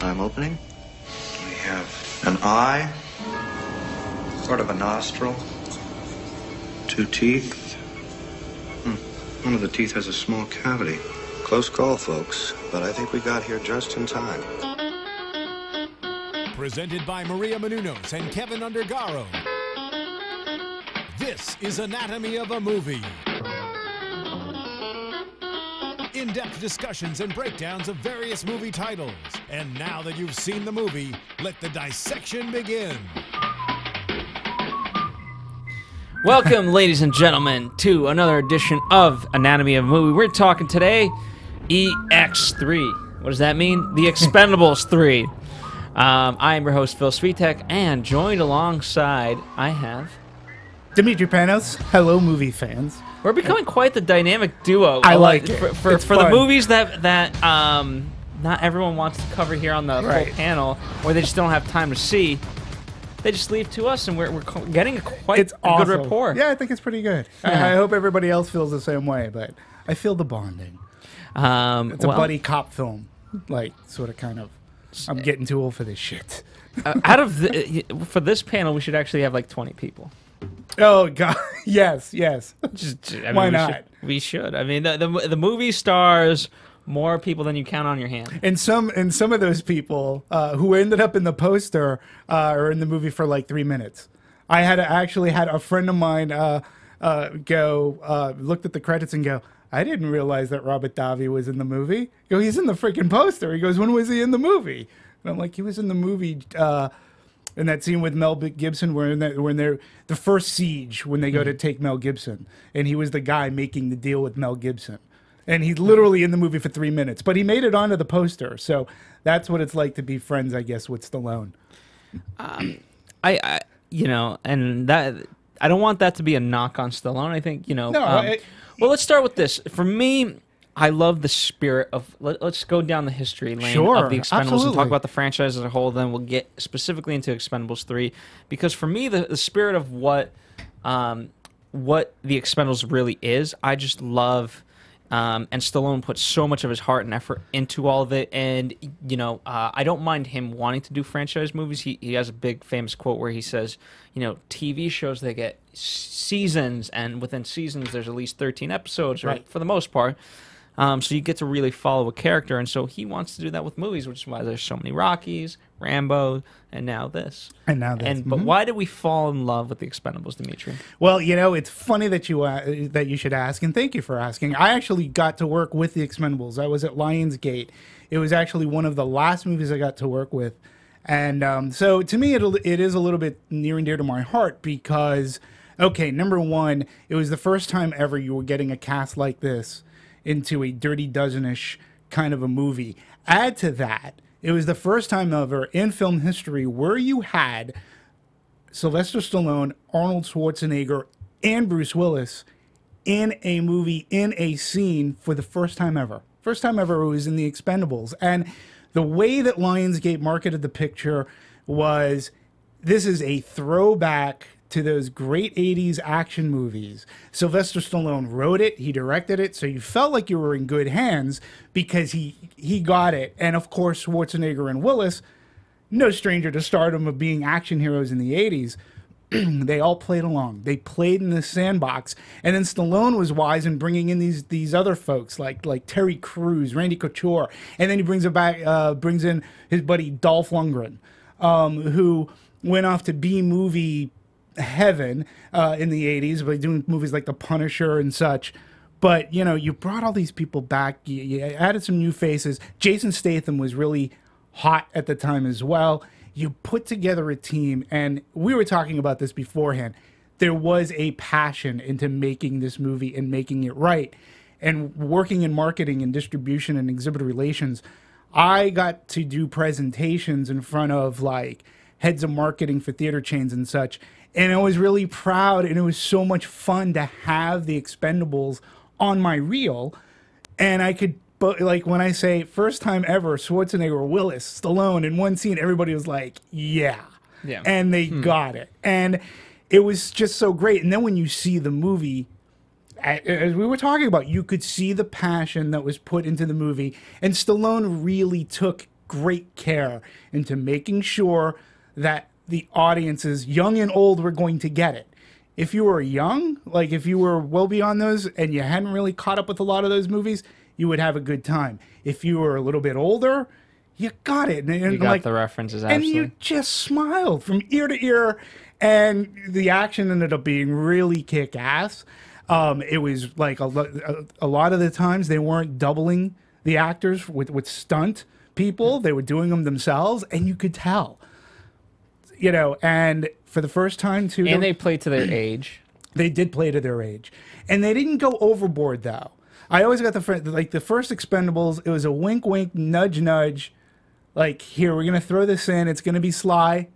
I'm opening. We have an eye, sort of a nostril, 2 teeth. One of the teeth has a small cavity. Close call, folks, but I think we got here just in time. Presented by Maria Menounos and Kevin Undergaro. This is Anatomy of a Movie. In-depth discussions and breakdowns of various movie titles. And now that you've seen the movie, let the dissection begin. Welcome, ladies and gentlemen, to another edition of Anatomy of a Movie. We're talking today EX3. What does that mean? The Expendables 3. I am your host, Phil Svitek, and joined alongside, I have... Demetri Panos. Hello, movie fans. We're becoming quite the dynamic duo. I like it. For the movies that not everyone wants to cover here on the full panel, or they just don't have time to see, they just leave to us, and we're getting quite a good rapport. Yeah, I think it's pretty good. Yeah. I hope everybody else feels the same way, but I feel the bonding. It's a buddy cop film, like, sort of kind of. I'm getting too old for this shit. For this panel, we should actually have like 20 people. Oh God, yes. Why not? We should. I mean, the movie stars more people than you count on your hand. And some of those people who ended up in the poster are in the movie for like 3 minutes. I actually had a friend of mine looked at the credits and go, I didn't realize that Robert Davi was in the movie. Go, he's in the freaking poster. He goes, when was he in the movie? And I'm like, he was in the movie in that scene with Mel Gibson when they're the first siege, when they go to take Mel Gibson. And he was the guy making the deal with Mel Gibson. And he's literally in the movie for 3 minutes. But he made it onto the poster. So that's what it's like to be friends, I guess, with Stallone. I don't want that to be a knock on Stallone. I think, well, let's start with this. For me, I love the spirit of... Let's go down the history lane of the Expendables and talk about the franchise as a whole. Then we'll get specifically into Expendables 3. Because for me, the spirit of what the Expendables really is, I just love... and Stallone put so much of his heart and effort into all of it. And, I don't mind him wanting to do franchise movies. He has a big famous quote where he says, TV shows, they get seasons, and within seasons there's at least 13 episodes, right, for the most part. So you get to really follow a character. And so he wants to do that with movies, which is why there's so many Rockies, Rambo, and now this. But why did we fall in love with the Expendables, Demetri? Well, it's funny that you should ask, and thank you for asking. I actually got to work with the Expendables. I was at Lionsgate. It was actually one of the last movies I got to work with, and so to me, it is a little bit near and dear to my heart because, okay, number one, it was the first time ever you were getting a cast like this into a Dirty Dozen-ish kind of a movie. Add to that, it was the first time ever in film history where you had Sylvester Stallone, Arnold Schwarzenegger, and Bruce Willis in a movie, in a scene for the first time ever. First time ever it was in the Expendables. And the way that Lionsgate marketed the picture was, this is a throwback to those great 80s action movies. Sylvester Stallone wrote it, he directed it, so you felt like you were in good hands because he got it. And of course, Schwarzenegger and Willis, no stranger to stardom of being action heroes in the 80s, they all played along. They played in the sandbox. And then Stallone was wise in bringing in these other folks like Terry Crews, Randy Couture, and then he brings in his buddy Dolph Lundgren, who went off to B-movie heaven in the 80s by doing movies like The Punisher and such. But you brought all these people back, you added some new faces. Jason Statham was really hot at the time as well. You put together a team, and we were talking about this beforehand. There was a passion into making this movie and making it right. And working in marketing and distribution and exhibitor relations, I got to do presentations in front of like heads of marketing for theater chains and such. And I was really proud, and it was so much fun to have the Expendables on my reel. And I could, like, when I say first time ever, Schwarzenegger, Willis, Stallone in one scene, everybody was like, yeah. And they got it. And it was just so great. And then when you see the movie, as we were talking about, you could see the passion that was put into the movie. And Stallone really took great care into making sure that the audiences, young and old, were going to get it. If you were young, like if you were well beyond those and you hadn't really caught up with a lot of those movies, you would have a good time. If you were a little bit older, you got it. And you got like, the references, absolutely. And you just smiled from ear to ear, and the action ended up being really kick-ass. It was like a lot of the times they weren't doubling the actors with stunt people. They were doing them themselves, and you could tell. You know, and for the first time, too... And they played to their age. They did play to their age. And they didn't go overboard, though. I always got the first Expendables, it was a wink, wink, nudge, nudge. Like, here, we're going to throw this in. It's going to be sly.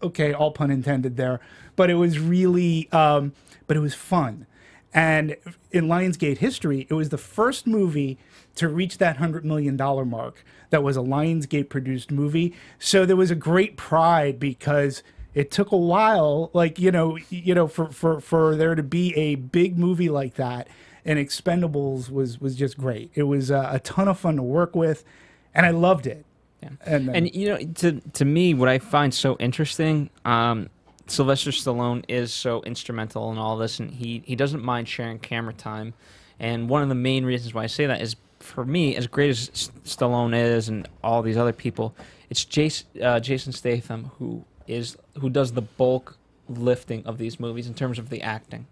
Okay, all pun intended there. But it was really... but it was fun. And in Lionsgate history, it was the first movie to reach that $100 million mark that was a Lionsgate-produced movie. So there was a great pride because it took a while, like, for there to be a big movie like that. And Expendables was just great. It was a ton of fun to work with, and I loved it. Yeah. And you know, to me, what I find so interesting, Sylvester Stallone is so instrumental in all this, and he doesn't mind sharing camera time. And one of the main reasons why I say that is, for me, as great as Stallone is and all these other people, it's Jason Statham who does the bulk lifting of these movies in terms of the acting.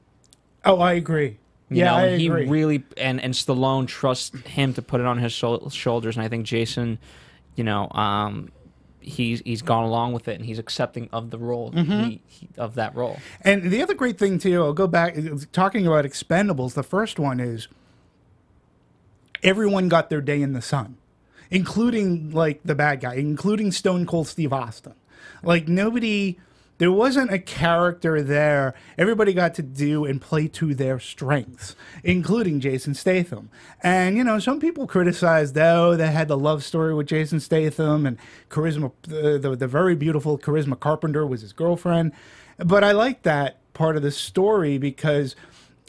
Oh, I agree. You know, I agree. He really, and Stallone trusts him to put it on his shoulders, and I think Jason, you know, he's gone along with it, and he's accepting of the role, of that role. And the other great thing, too, I'll go back, talking about Expendables, the first one is everyone got their day in the sun, including, like, the bad guy, including Stone Cold Steve Austin. Like, nobody... There wasn't a character there. Everybody got to do and play to their strengths, including Jason Statham. And, you know, some people criticized, though, they had the love story with Jason Statham, and Charisma, the very beautiful Charisma Carpenter was his girlfriend. But I like that part of the story because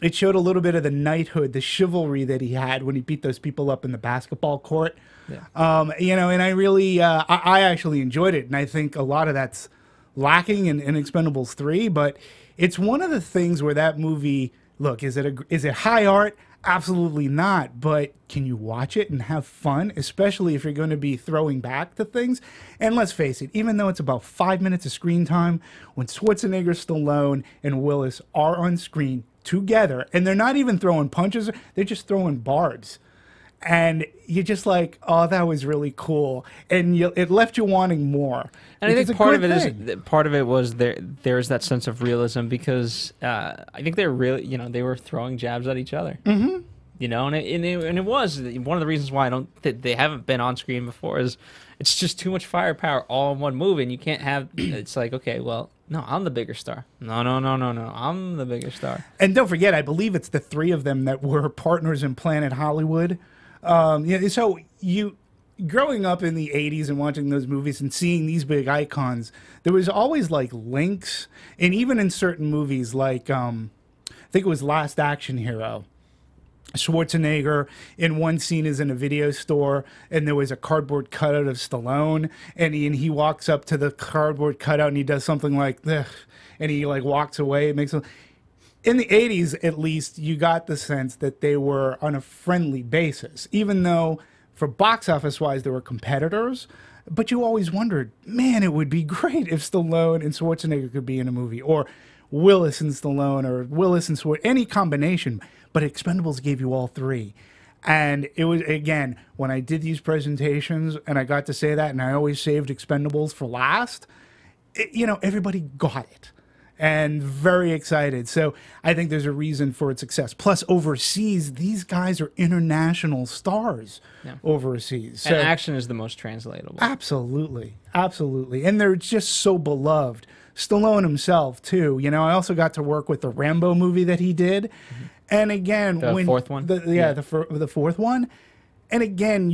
it showed a little bit of the knighthood, the chivalry that he had when he beat those people up in the basketball court. Yeah. You know, and I really, I actually enjoyed it. And I think a lot of that's lacking in Expendables 3, but it's one of the things where that movie, look, is it high art? Absolutely not, but can you watch it and have fun, especially if you're going to be throwing back to things? And let's face it, even though it's about 5 minutes of screen time, when Schwarzenegger, Stallone, and Willis are on screen together, and they're not even throwing punches, they're just throwing barbs. And you're just like, oh, that was really cool, and it left you wanting more. And I think part of it was there's that sense of realism because I think they're really, you know, they were throwing jabs at each other. Mm-hmm. You know, and it was one of the reasons why they haven't been on screen before is it's just too much firepower all in one movie, and you can't have. It's like, okay, well, no, I'm the bigger star. No, I'm the bigger star. And don't forget, I believe it's the three of them that were partners in Planet Hollywood. So growing up in the 80s and watching those movies and seeing these big icons, there was always like links, and even in certain movies like I think it was Last Action Hero, Schwarzenegger in one scene is in a video store and there was a cardboard cutout of Stallone, and he walks up to the cardboard cutout and he does something like this, and he like walks away. It makes in the 80s, at least, you got the sense that they were on a friendly basis, even though for box office-wise, they were competitors. But you always wondered, man, it would be great if Stallone and Schwarzenegger could be in a movie, or Willis and Stallone, or Willis and Schwarzenegger, any combination. But Expendables gave you all three. And it was, again, when I did these presentations, and I got to say that, and I always saved Expendables for last, you know, everybody got it. And very excited. So I think there's a reason for its success. Plus, overseas, these guys are international stars overseas. So, and action is the most translatable. Absolutely. Absolutely. And they're just so beloved. Stallone himself, too. You know, I also got to work with the Rambo movie that he did. Mm-hmm. And again... The fourth one? The fourth one. And again,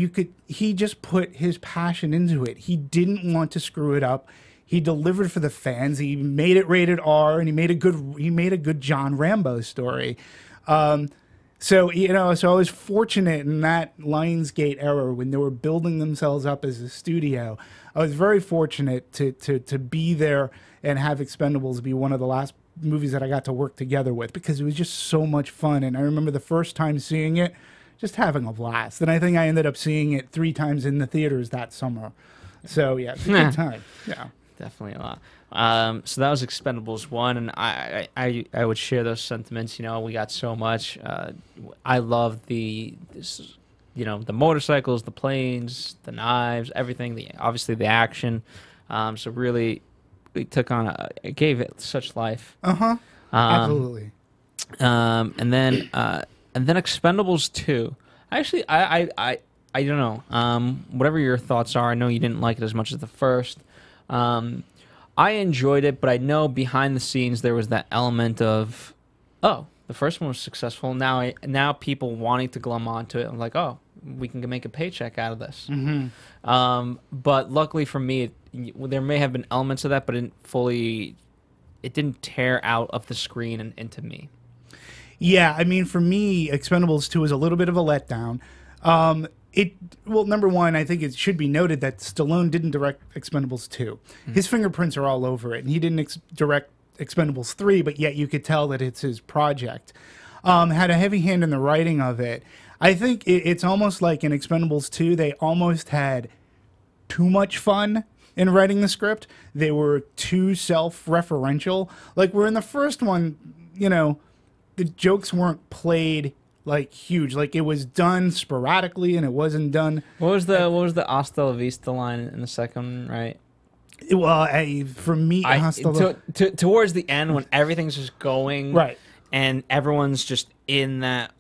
he just put his passion into it. He didn't want to screw it up. He delivered for the fans. He made it rated R, and he made a good John Rambo story. So, so I was fortunate in that Lionsgate era when they were building themselves up as a studio. I was very fortunate to be there and have Expendables be one of the last movies that I got to work together with, because it was just so much fun. And I remember the first time seeing it, just having a blast. And I think I ended up seeing it 3 times in the theaters that summer. So, yeah, it's a good time. Yeah. Definitely a lot. So that was Expendables 1, and I would share those sentiments. We got so much. I love the motorcycles, the planes, the knives, everything. Obviously the action. So really, we took on it gave it such life. Absolutely. And then Expendables 2. Actually, I don't know. Whatever your thoughts are, I know you didn't like it as much as the first. I enjoyed it, but I know behind the scenes there was that element of, oh, the first one was successful. Now people wanting to glom onto it. I'm like, oh, we can make a paycheck out of this. But luckily for me, there may have been elements of that, but it didn't tear out of the screen and into me. Yeah, I mean, for me, Expendables 2 was a little bit of a letdown. Well, number one, I think it should be noted that Stallone didn't direct Expendables 2. His fingerprints are all over it, and he didn't direct Expendables 3, but yet you could tell that it's his project. Had a heavy hand in the writing of it. I think it's almost like in Expendables 2, they almost had too much fun in writing the script. They were too self-referential. Like, where in the first one, the jokes weren't played like huge. Like, it was done sporadically, and it wasn't done. What was the Hasta la Vista line in the second, right? Well, for me, towards the end when everything's just going right, and everyone's just in that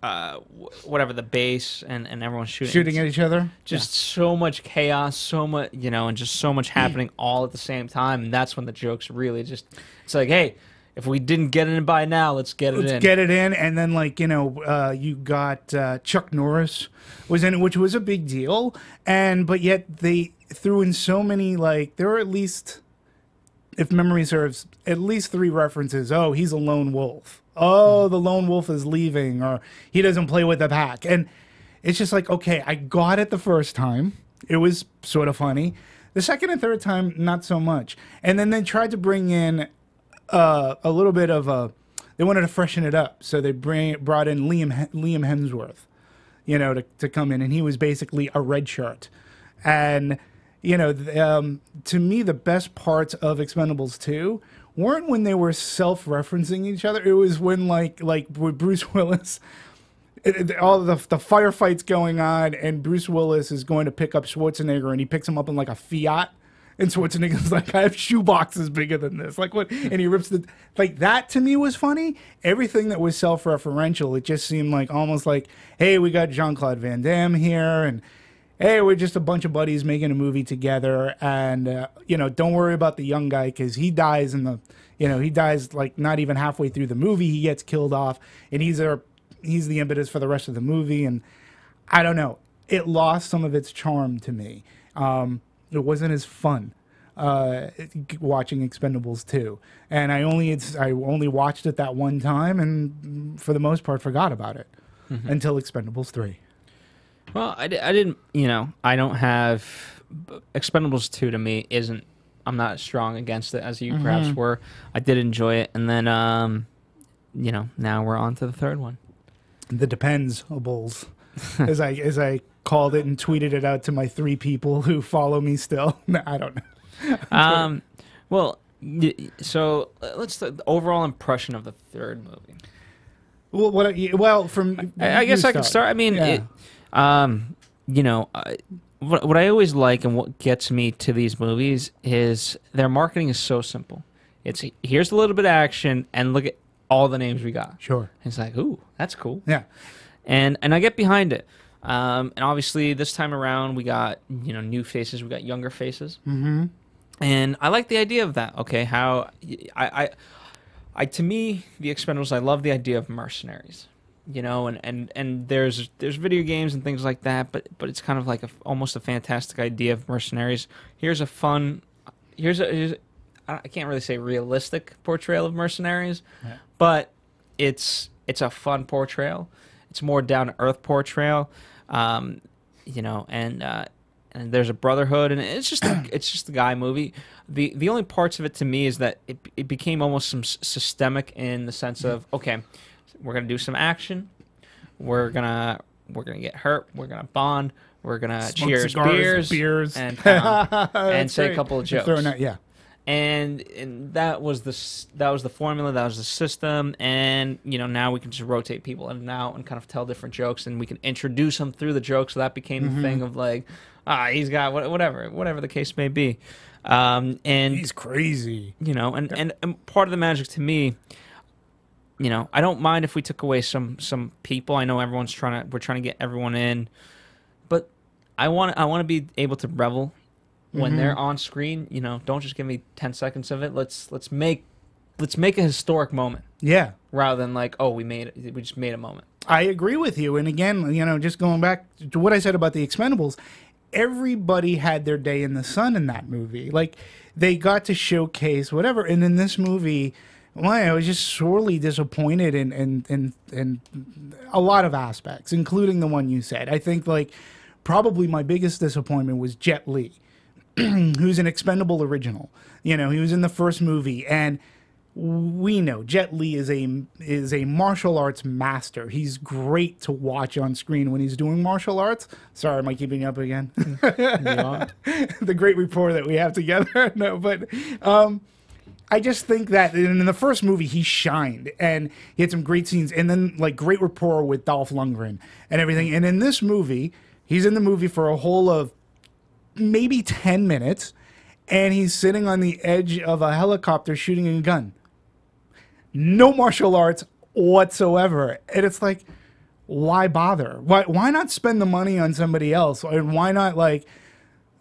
whatever the base, and everyone's shooting at each other. Just so much chaos, so much and just so much happening all at the same time, and that's when the jokes really just. It's like, hey, if we didn't get it in by now, let's get it in. Let's get it in, and then you got Chuck Norris was in it, which was a big deal, but yet they threw in so many, there were at least, if memory serves, at least 3 references. Oh, he's a lone wolf. Oh, the lone wolf is leaving, or he doesn't play with the pack. And it's just like, okay, I got it the first time. It was sort of funny. The second and third time, not so much. And then they tried to bring in a little bit of they wanted to freshen it up. So they brought in Liam Hemsworth, to come in. And he was basically a red shirt. And to me, the best parts of Expendables 2 weren't when they were self-referencing each other. It was when, like with Bruce Willis, all the firefights going on, and Bruce Willis is going to pick up Schwarzenegger, and he picks him up in like a Fiat, and Schwarzenegger's like, I have shoe boxes bigger than this. Like, what? And he rips that to me was funny. Everything that was self-referential, it just seemed like almost like, hey, we got Jean-Claude Van Damme here, and hey, we're just a bunch of buddies making a movie together, and don't worry about the young guy, because he dies he dies like not even halfway through the movie. He gets killed off, and he's the impetus for the rest of the movie. And I don't know, it lost some of its charm to me. It wasn't as fun watching Expendables 2, and I only watched it that one time, and for the most part forgot about it until Expendables 3. Well, I didn't, I don't have Expendables 2 to me isn't. I'm not strong against it as you perhaps were. I did enjoy it, and then now we're on to the third one. The Dependables, as I called it and tweeted it out to my 3 people who follow me still. I don't know. Well, so let's the overall impression of the third movie. Well, from I guess I can start. I mean, what I always like and what gets me to these movies is their marketing is so simple. It's here's a little bit of action and look at all the names we got. Sure. It's like, ooh, that's cool. Yeah. And I get behind it. And obviously this time around we got, new faces, we got younger faces. Mm-hmm. And I like the idea of that. Okay, how I to me, the Expendables, I love the idea of mercenaries. And there's video games and things like that, but it's kind of like almost a fantastic idea of mercenaries. Here's a I can't really say realistic portrayal of mercenaries, but it's a fun portrayal, it's more down to earth portrayal, you know, and there's a brotherhood, and it's just a guy movie. The only parts of it to me is that it became almost some systemic in the sense of, okay, we're gonna do some action, we're gonna get hurt, we're gonna bond, we're gonna cheers beers, and say a couple of jokes. And that was the formula, that was the system, and you know, now we can just rotate people in and out and kind of tell different jokes, and we can introduce them through the jokes. So that became the thing of like, he's got whatever the case may be, and he's crazy, you know, and part of the magic to me, you know, I don't mind if we took away some people. I know we're trying to get everyone in, but I want to be able to revel when they're on screen. You know, don't just give me 10 seconds of it. Let's make a historic moment. Yeah. Rather than like, oh, we just made a moment. I agree with you. And again, you know, just going back to what I said about the Expendables, everybody had their day in the sun in that movie. Like, they got to showcase whatever. And in this movie, well, I was just sorely disappointed in a lot of aspects, including the one you said. I think, like, probably my biggest disappointment was Jet Li, who's an Expendable original. You know, he was in the first movie, and we know Jet Li is a martial arts master. He's great to watch on screen when he's doing martial arts. Sorry, am I keeping you up again? The great rapport that we have together. No, but I just think that in the first movie he shined, and he had some great scenes, and then like great rapport with Dolph Lundgren and everything. And in this movie, he's in the movie for a whole of maybe 10 minutes, and he's sitting on the edge of a helicopter shooting a gun. No martial arts whatsoever. And it's like, why bother? Why not spend the money on somebody else? And why not, like,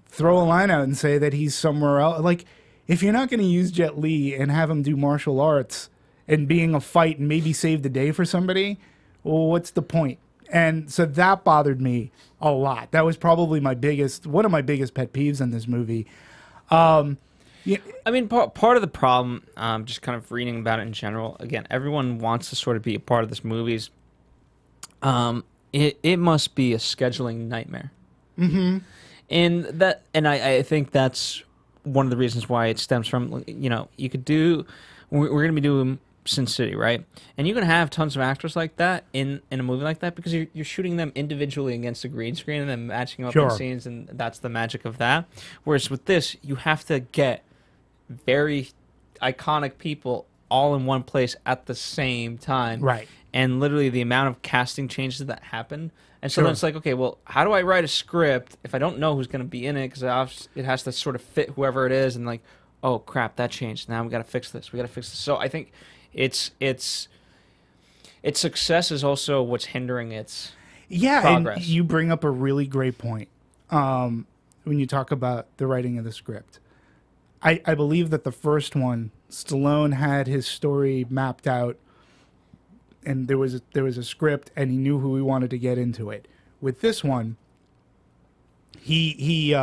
throw a line out and say that he's somewhere else? Like, if you're not going to use Jet Li and have him do martial arts and be in a fight and maybe save the day for somebody, well, what's the point? And so that bothered me a lot. That was probably one of my biggest pet peeves in this movie. Yeah. I mean, part of the problem, just kind of reading about it in general, again, everyone wants to sort of be a part of this movie's. It must be a scheduling nightmare. And I think that's one of the reasons why it stems from, you know, we're going to be doing Sin City, right? And you can have tons of actors like that in a movie like that because you're shooting them individually against a green screen and then matching up in scenes, and that's the magic of that. Whereas with this, you have to get very iconic people all in one place at the same time. Right. And literally the amount of casting changes that happen. And so then it's like, okay, well, how do I write a script if I don't know who's going to be in it? Because it has to sort of fit whoever it is. And like, oh, crap, that changed. Now we got to fix this. So I think its success is also what's hindering its progress. And you bring up a really great point when you talk about the writing of the script. I believe that the first one, Stallone had his story mapped out, and there was a script, and he knew who he wanted to get into it. With this one, he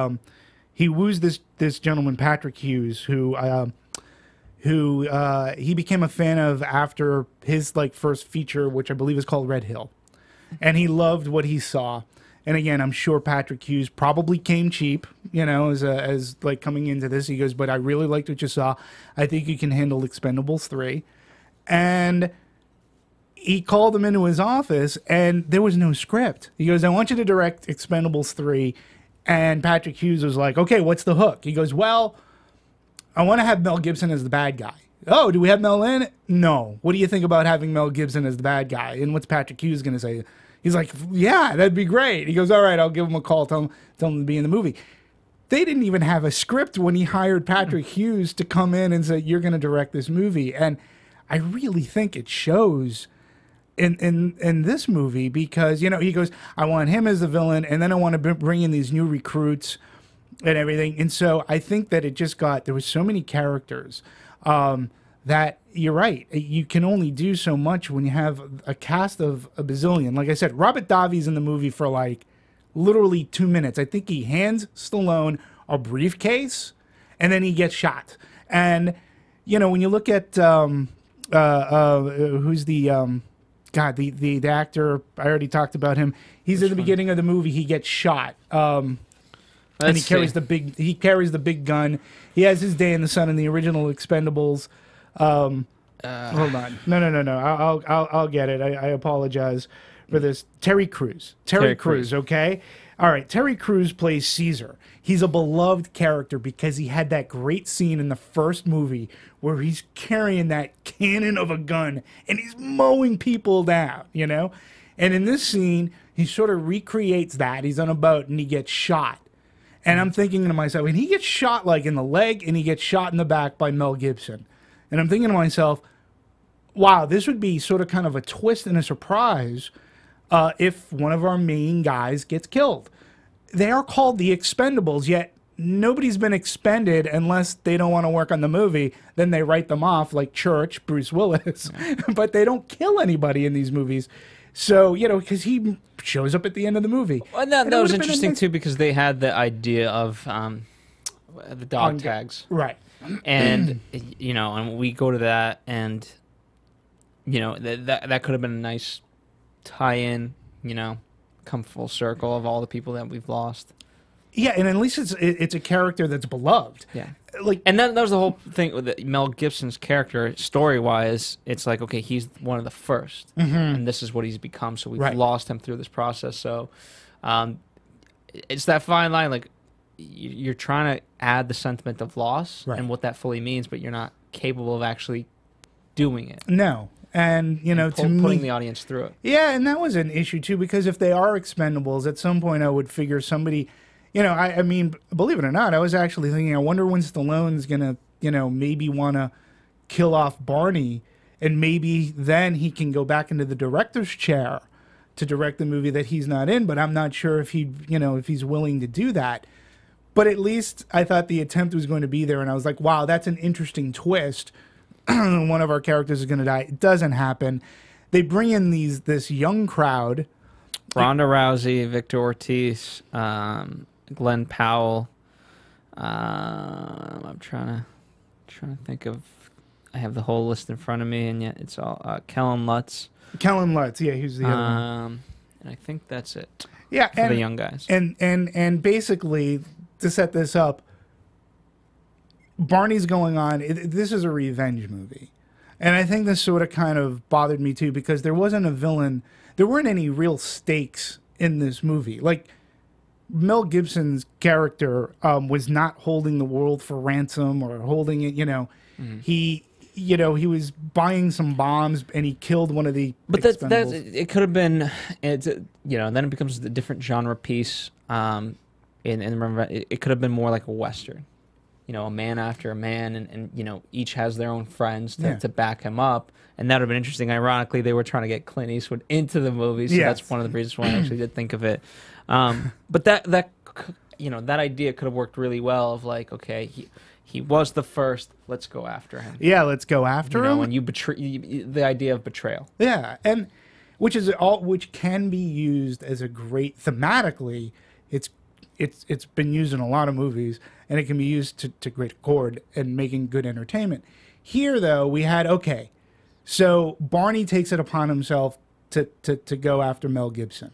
woos this gentleman Patrick Hughes, who he became a fan of after his like first feature, which I believe is called Red Hill, and he loved what he saw. And again, I'm sure Patrick Hughes probably came cheap, you know, as like coming into this. He goes, but I really liked what you saw. I think you can handle Expendables 3. And he called him into his office, and there was no script. He goes, I want you to direct Expendables 3. And Patrick Hughes was like, okay, what's the hook? He goes, well, I want to have Mel Gibson as the bad guy. Oh, do we have Mel in it? No. What do you think about having Mel Gibson as the bad guy? And what's Patrick Hughes going to say? He's like, yeah, that'd be great. He goes, all right, I'll give him a call, tell him to be in the movie. They didn't even have a script when he hired Patrick Hughes to come in and say, you're going to direct this movie. And I really think it shows in this movie because, you know, he goes, I want him as the villain, and then I want to bring in these new recruits and everything. And so I think that there was so many characters that you're right. You can only do so much when you have a cast of a bazillion. Like I said, Robert Davi's in the movie for like literally 2 minutes. I think he hands Stallone a briefcase and then he gets shot. And, you know, when you look at who's the God, the actor, I already talked about him. He's in the beginning of the movie. He gets shot. And he carries the big gun. He has his day in the sun in the original Expendables. Hold on. No. I'll get it. I apologize for this. Terry Crews. Terry Crews, okay? All right, Terry Crews plays Caesar. He's a beloved character because he had that great scene in the first movie where he's carrying that cannon of a gun and he's mowing people down, you know? And in this scene, he sort of recreates that. He's on a boat and he gets shot. And I'm thinking to myself, and he gets shot like in the leg and he gets shot in the back by Mel Gibson. And I'm thinking to myself, wow, this would be sort of kind of a twist and a surprise if one of our main guys gets killed. They are called the Expendables, yet nobody's been expended unless they don't want to work on the movie. Then they write them off like Church, Bruce Willis. But they don't kill anybody in these movies. So, you know, because he shows up at the end of the movie. Well, that was interesting, too, because they had the idea of the dog tags. Right. And, you know, and we go to that, and, you know, that could have been a nice tie-in, you know, come full circle of all the people that we've lost. Yeah, and at least it's a character that's beloved. Yeah, like, and that was the whole thing with Mel Gibson's character, story-wise. It's like, okay, he's one of the first, and this is what he's become. So we've lost him through this process. So, it's that fine line. Like, you're trying to add the sentiment of loss and what that fully means, but you're not capable of actually doing it. No. And, you know, putting the audience through it. Yeah, and that was an issue, too, because if they are Expendables, at some point I would figure somebody, you know, I mean, believe it or not, I was actually thinking, I wonder when Stallone's going to, you know, maybe want to kill off Barney, and maybe then he can go back into the director's chair to direct the movie that he's not in, but I'm not sure if if he's willing to do that. But at least I thought the attempt was going to be there, and I was like, wow, that's an interesting twist. One of our characters is going to die. It doesn't happen. They bring in this young crowd. Ronda Rousey, Victor Ortiz, Glen Powell. I'm trying to think of. I have the whole list in front of me, and yet it's all Kellan Lutz. Kellan Lutz, yeah, he's the other one. And I think that's it. Yeah, for the young guys. And basically to set this up, Barney's going on. This is a revenge movie. And I think this sort of kind of bothered me too, because there wasn't a villain. There weren't any real stakes in this movie. Like, Mel Gibson's character was not holding the world for ransom or holding it, you know. He was buying some bombs and he killed one of the Expendables. It could have been, you know, and then it becomes a different genre piece. And remember, it could have been more like a Western. You know, a man after a man, and you know, each has their own friends to back him up. And that would have been interesting. Ironically, they were trying to get Clint Eastwood into the movie, so that's one of the reasons why I actually did think of it. But that you know, that idea could have worked really well of like, okay, he was the first, let's go after him. Yeah, let's go after him. And you betray the idea of betrayal. Yeah, and which can be used as a great thematically. It's been used in a lot of movies, and it can be used to great accord and making good entertainment. Here, though, we had, okay, so Barney takes it upon himself to go after Mel Gibson.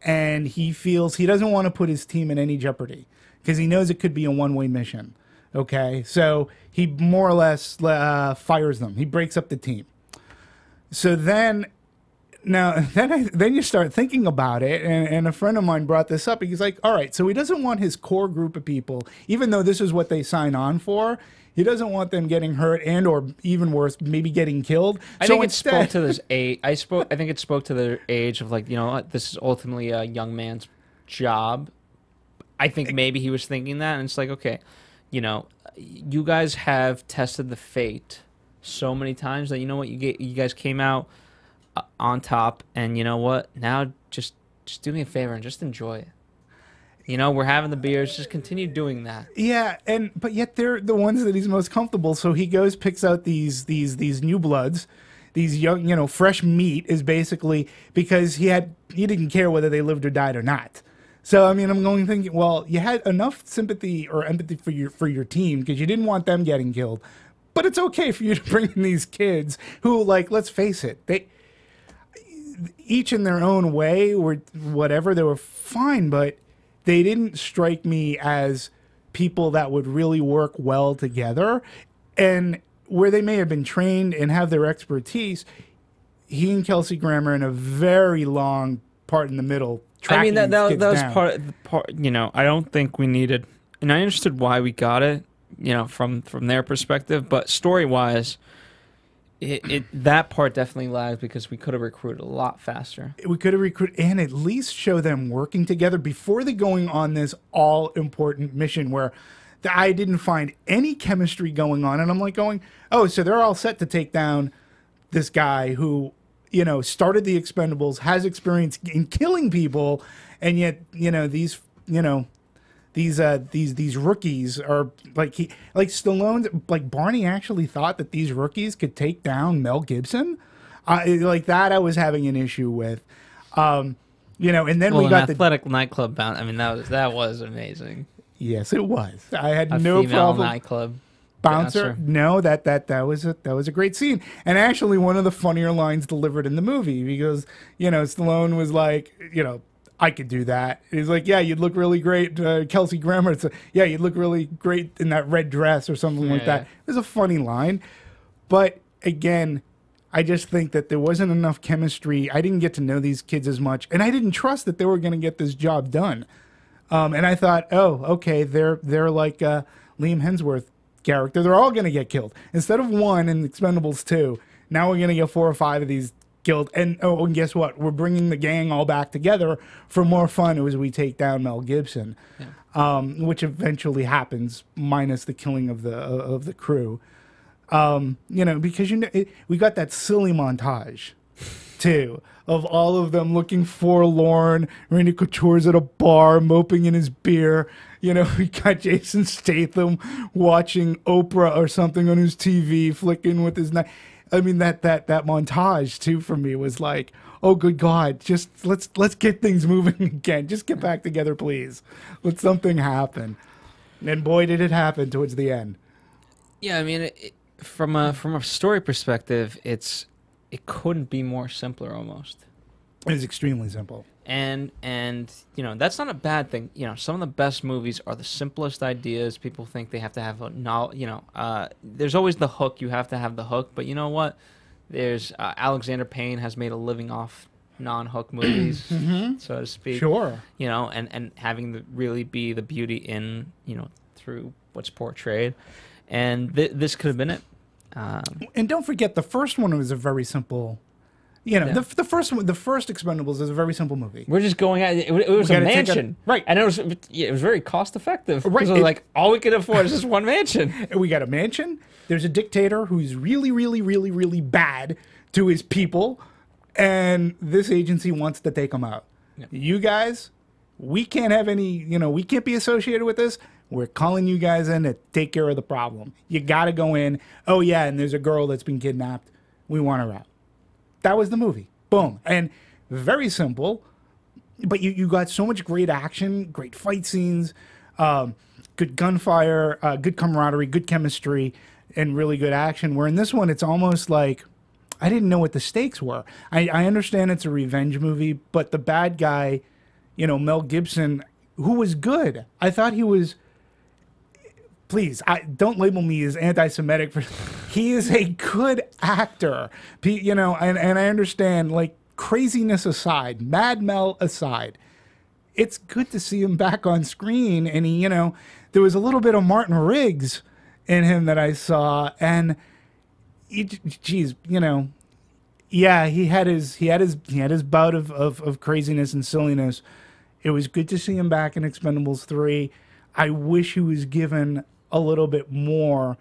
And he feels he doesn't want to put his team in any jeopardy because he knows it could be a one-way mission. Okay, so he more or less fires them. He breaks up the team. So then you start thinking about it, and a friend of mine brought this up. He's like, all right, so he doesn't want his core group of people, even though this is what they sign on for, he doesn't want them getting hurt and, or even worse, maybe getting killed. I think it spoke to this age. I think it spoke to the age of like, you know, this is ultimately a young man's job. I think maybe he was thinking that, and it's like, okay, you know, you guys have tested the fate so many times that, you know what, you guys came out on top, and you know what, now just do me a favor and just enjoy it. You know, we're having the beers, just continue doing that. Yeah, but yet they're the ones that he's most comfortable, so he goes, picks out these new bloods, these young, you know, fresh meat, is basically because he didn't care whether they lived or died or not. So I mean, I'm going thinking, well, you had enough sympathy or empathy for your team because you didn't want them getting killed, but it's okay for you to bring in these kids who, like, let's face it, each in their own way or whatever, they were fine, but they didn't strike me as people that would really work well together. And where they may have been trained and have their expertise, he and Kelsey Grammer in a very long part in the middle. I mean, that was part. You know, I don't think we needed, and I understood why we got it. You know, from their perspective, but story wise, that part definitely lagged because we could have recruited a lot faster. We could have recruited and at least show them working together before they going on this all important mission where I didn't find any chemistry going on, and I'm like going, oh, so they're all set to take down this guy who, you know, started the Expendables, has experience in killing people, and yet, you know, these rookies are like Stallone, like Barney actually thought that these rookies could take down Mel Gibson, like that I was having an issue with, you know, and then we got the athletic nightclub bound. I mean, that was amazing. Yes, it was. I had a no female problem. Nightclub Bouncer. No, that was a great scene, and actually one of the funnier lines delivered in the movie because, you know, Stallone was like, you know, I could do that. He's like, yeah, you'd look really great. Kelsey Grammer, yeah, you'd look really great in that red dress or something like that. It was a funny line, but again, I just think that there wasn't enough chemistry. I didn't get to know these kids as much, and I didn't trust that they were going to get this job done. And I thought, oh, okay, they're like Liam Hemsworth character. They're all going to get killed. Instead of one in Expendables 2, now we're going to get 4 or 5 of these killed. And and guess what? We're bringing the gang all back together for more fun as we take down Mel Gibson, which eventually happens, minus the killing of the crew. You know, because we got that silly montage too of all of them looking forlorn. Randy Couture's at a bar moping in his beer. You know, we got Jason Statham watching Oprah or something on his TV, flicking with his knife. I mean, that montage too for me was like, oh good God, just let's get things moving again. Just get back together, please. Let something happen. And boy, did it happen towards the end. Yeah, I mean, from a story perspective, it couldn't be more simpler almost. It is extremely simple. And you know, that's not a bad thing. You know, some of the best movies are the simplest ideas. People think they have to have there's always the hook. You have to have the hook. But you know what? There's Alexander Payne has made a living off non-hook movies, so to speak. Sure. You know, and having really be the beauty in, you know, through what's portrayed. And this could have been it. And don't forget, the first one was a very simple. You know, the first Expendables is a very simple movie. We're just going at it. It was a mansion, right? And it was very cost effective, right? It was like all we could afford is just one mansion. We got a mansion. There's a dictator who's really, really, really, really bad to his people, and this agency wants to take him out. Yeah. You guys, we can't have any. You know, we can't be associated with this. We're calling you guys in to take care of the problem. You got to go in. Oh yeah, and there's a girl that's been kidnapped. We want her out. That was the movie. Boom. And very simple, but you got so much great action, great fight scenes, good gunfire, good camaraderie, good chemistry, and really good action. Where in this one, it's almost like I didn't know what the stakes were. I understand it's a revenge movie, but the bad guy, you know, Mel Gibson, who was good. I thought he was... Please, don't label me as anti-Semitic. He is a good actor, you know, and I understand, like, craziness aside, Mad Mel aside, it's good to see him back on screen. And he, you know, there was a little bit of Martin Riggs in him that I saw, and geez, you know, yeah, he had his bout of craziness and silliness. It was good to see him back in Expendables 3. I wish he was given a little bit more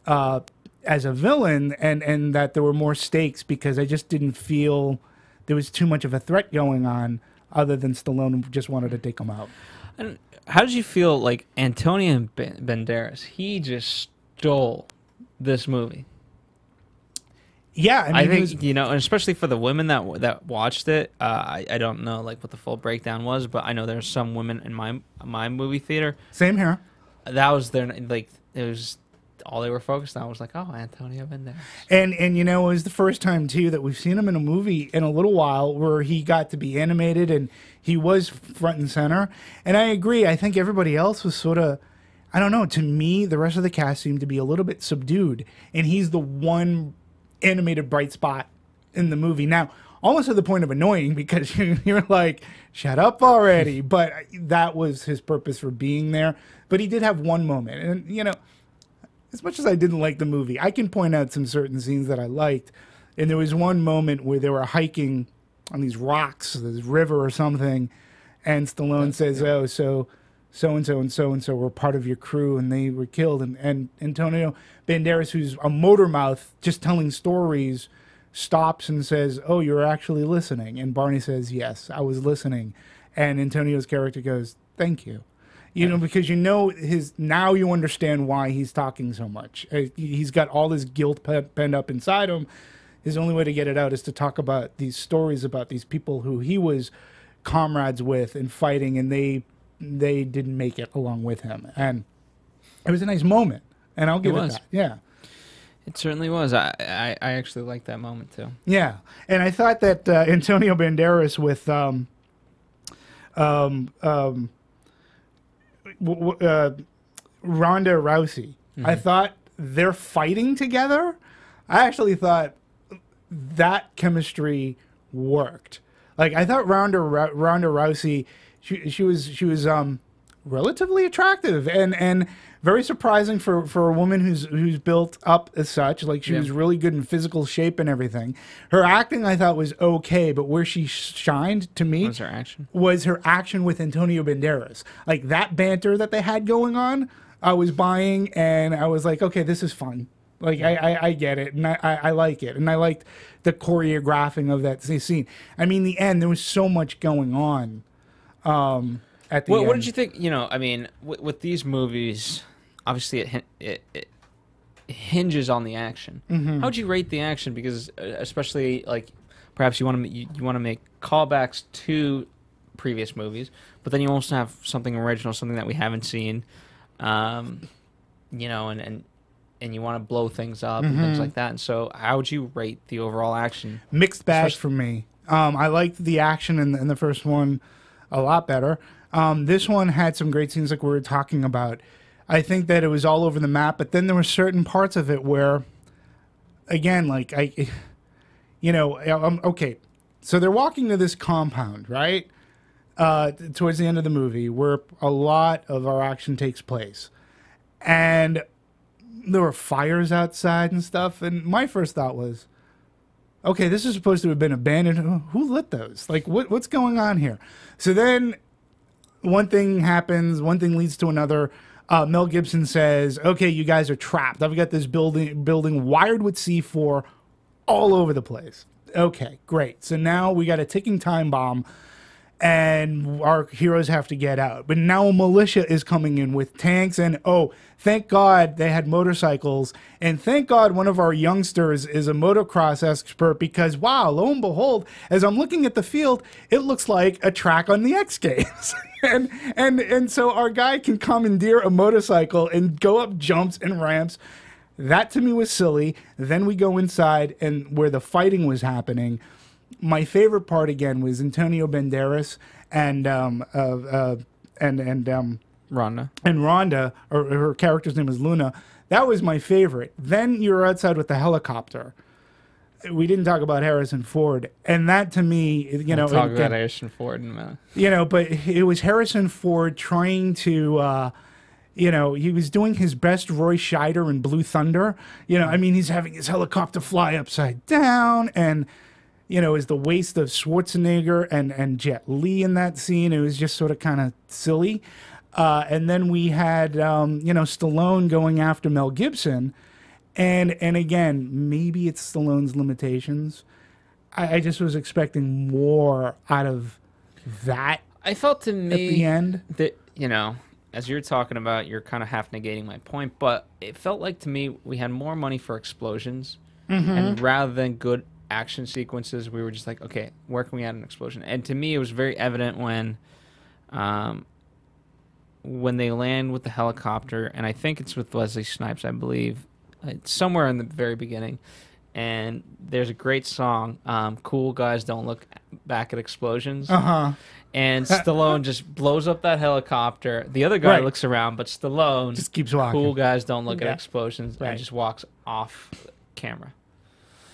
as a villain, and that there were more stakes, because I just didn't feel there was too much of a threat going on other than Stallone just wanted to take him out. And how did you feel like Antonio Banderas? He just stole this movie. Yeah, I think you know, and especially for the women that watched it. I don't know like what the full breakdown was, but I know there's some women in my movie theater. Same here. That was their like. It was all they were focused on was like, oh, Antonio Banderas. And it was the first time too that we've seen him in a movie in a little while where he got to be animated and he was front and center. And I agree. I think everybody else was sort of, I don't know. To me, the rest of the cast seemed to be a little bit subdued, and he's the one animated bright spot in the movie. Now, almost to the point of annoying because you're like, shut up already. But that was his purpose for being there. But he did have one moment, and as much as I didn't like the movie, I can point out some certain scenes that I liked. And there was one moment where they were hiking on these rocks, this river or something, and Stallone says, oh, so-and-so and so-and-so were part of your crew, and they were killed. And Antonio Banderas, who's a motor mouth, just telling stories, stops and says, oh, you're actually listening. And Barney says, yes, I was listening. And Antonio's character goes, thank you. Because now you understand why he's talking so much. He's got all this guilt penned up inside him. His only way to get it out is to talk about these stories about these people who he was comrades with and fighting, and they didn't make it along with him. And it was a nice moment, and I'll give it that. Yeah. It certainly was. I actually liked that moment, too. Yeah. And I thought that Antonio Banderas with Ronda Rousey. Mm-hmm. I thought they're fighting together. I actually thought that chemistry worked. Like, I thought Ronda Rousey, she was relatively attractive and very surprising for a woman who's built up as such. Like, she was really good in physical shape and everything. Her acting, I thought, was okay, but where she shined to me was her action with Antonio Banderas. Like, that banter that they had going on, I was buying, and I was like, okay, this is fun. Like, I get it, and I like it. And I liked the choreographing of that scene. I mean, the end, there was so much going on at the end. What did you think? I mean, with these movies, obviously it hinges on the action. Mm-hmm. How would you rate the action? Because especially, like, perhaps you want to make callbacks to previous movies, but then you also have something original, something that we haven't seen, and you want to blow things up and things like that. And so how would you rate the overall action? Mixed bag for me. I liked the action in the first one a lot better. This one had some great scenes like we were talking about. I think that it was all over the map, but then there were certain parts of it where, again, like, okay. So they're walking to this compound, right? Towards the end of the movie where a lot of our action takes place. And there were fires outside and stuff, and my first thought was, okay, this is supposed to have been abandoned. Who lit those? Like, what's going on here? So then one thing happens, one thing leads to another. Mel Gibson says, okay, you guys are trapped. I've got this building wired with C4 all over the place. Okay, great. So now we got a ticking time bomb, and our heroes have to get out. But now a militia is coming in with tanks, and thank God they had motorcycles, and thank God one of our youngsters is a motocross expert, because wow, lo and behold, as I'm looking at the field, it looks like a track on the X Games. and so our guy can commandeer a motorcycle and go up jumps and ramps. That to me was silly. Then we go inside, and where the fighting was happening, my favorite part again was Antonio Banderas and Ronda. And Ronda, or her character's name is Luna. That was my favorite. Then you're outside with the helicopter. We didn't talk about Harrison Ford, and that to me, Talk about Harrison Ford in a minute. But it was Harrison Ford trying to. He was doing his best Roy Scheider in Blue Thunder. I mean, he's having his helicopter fly upside down, and is the waist of Schwarzenegger and Jet Li in that scene. It was just sort of kind of silly. And then we had, Stallone going after Mel Gibson. And again, maybe it's Stallone's limitations. I just was expecting more out of that. I felt to me at the end that, as you're talking about, you're kind of half negating my point, but it felt like to me we had more money for explosions. Mm-hmm. And rather than good action sequences, we were just like, okay, where can we add an explosion? And to me, it was very evident when when they land with the helicopter, and I think it's with Wesley Snipes, I believe, it's somewhere in the very beginning, and there's a great song, Cool Guys Don't Look Back at Explosions. And Stallone just blows up that helicopter. The other guy looks around, but Stallone just keeps walking. Cool Guys Don't Look at Explosions, and just walks off camera.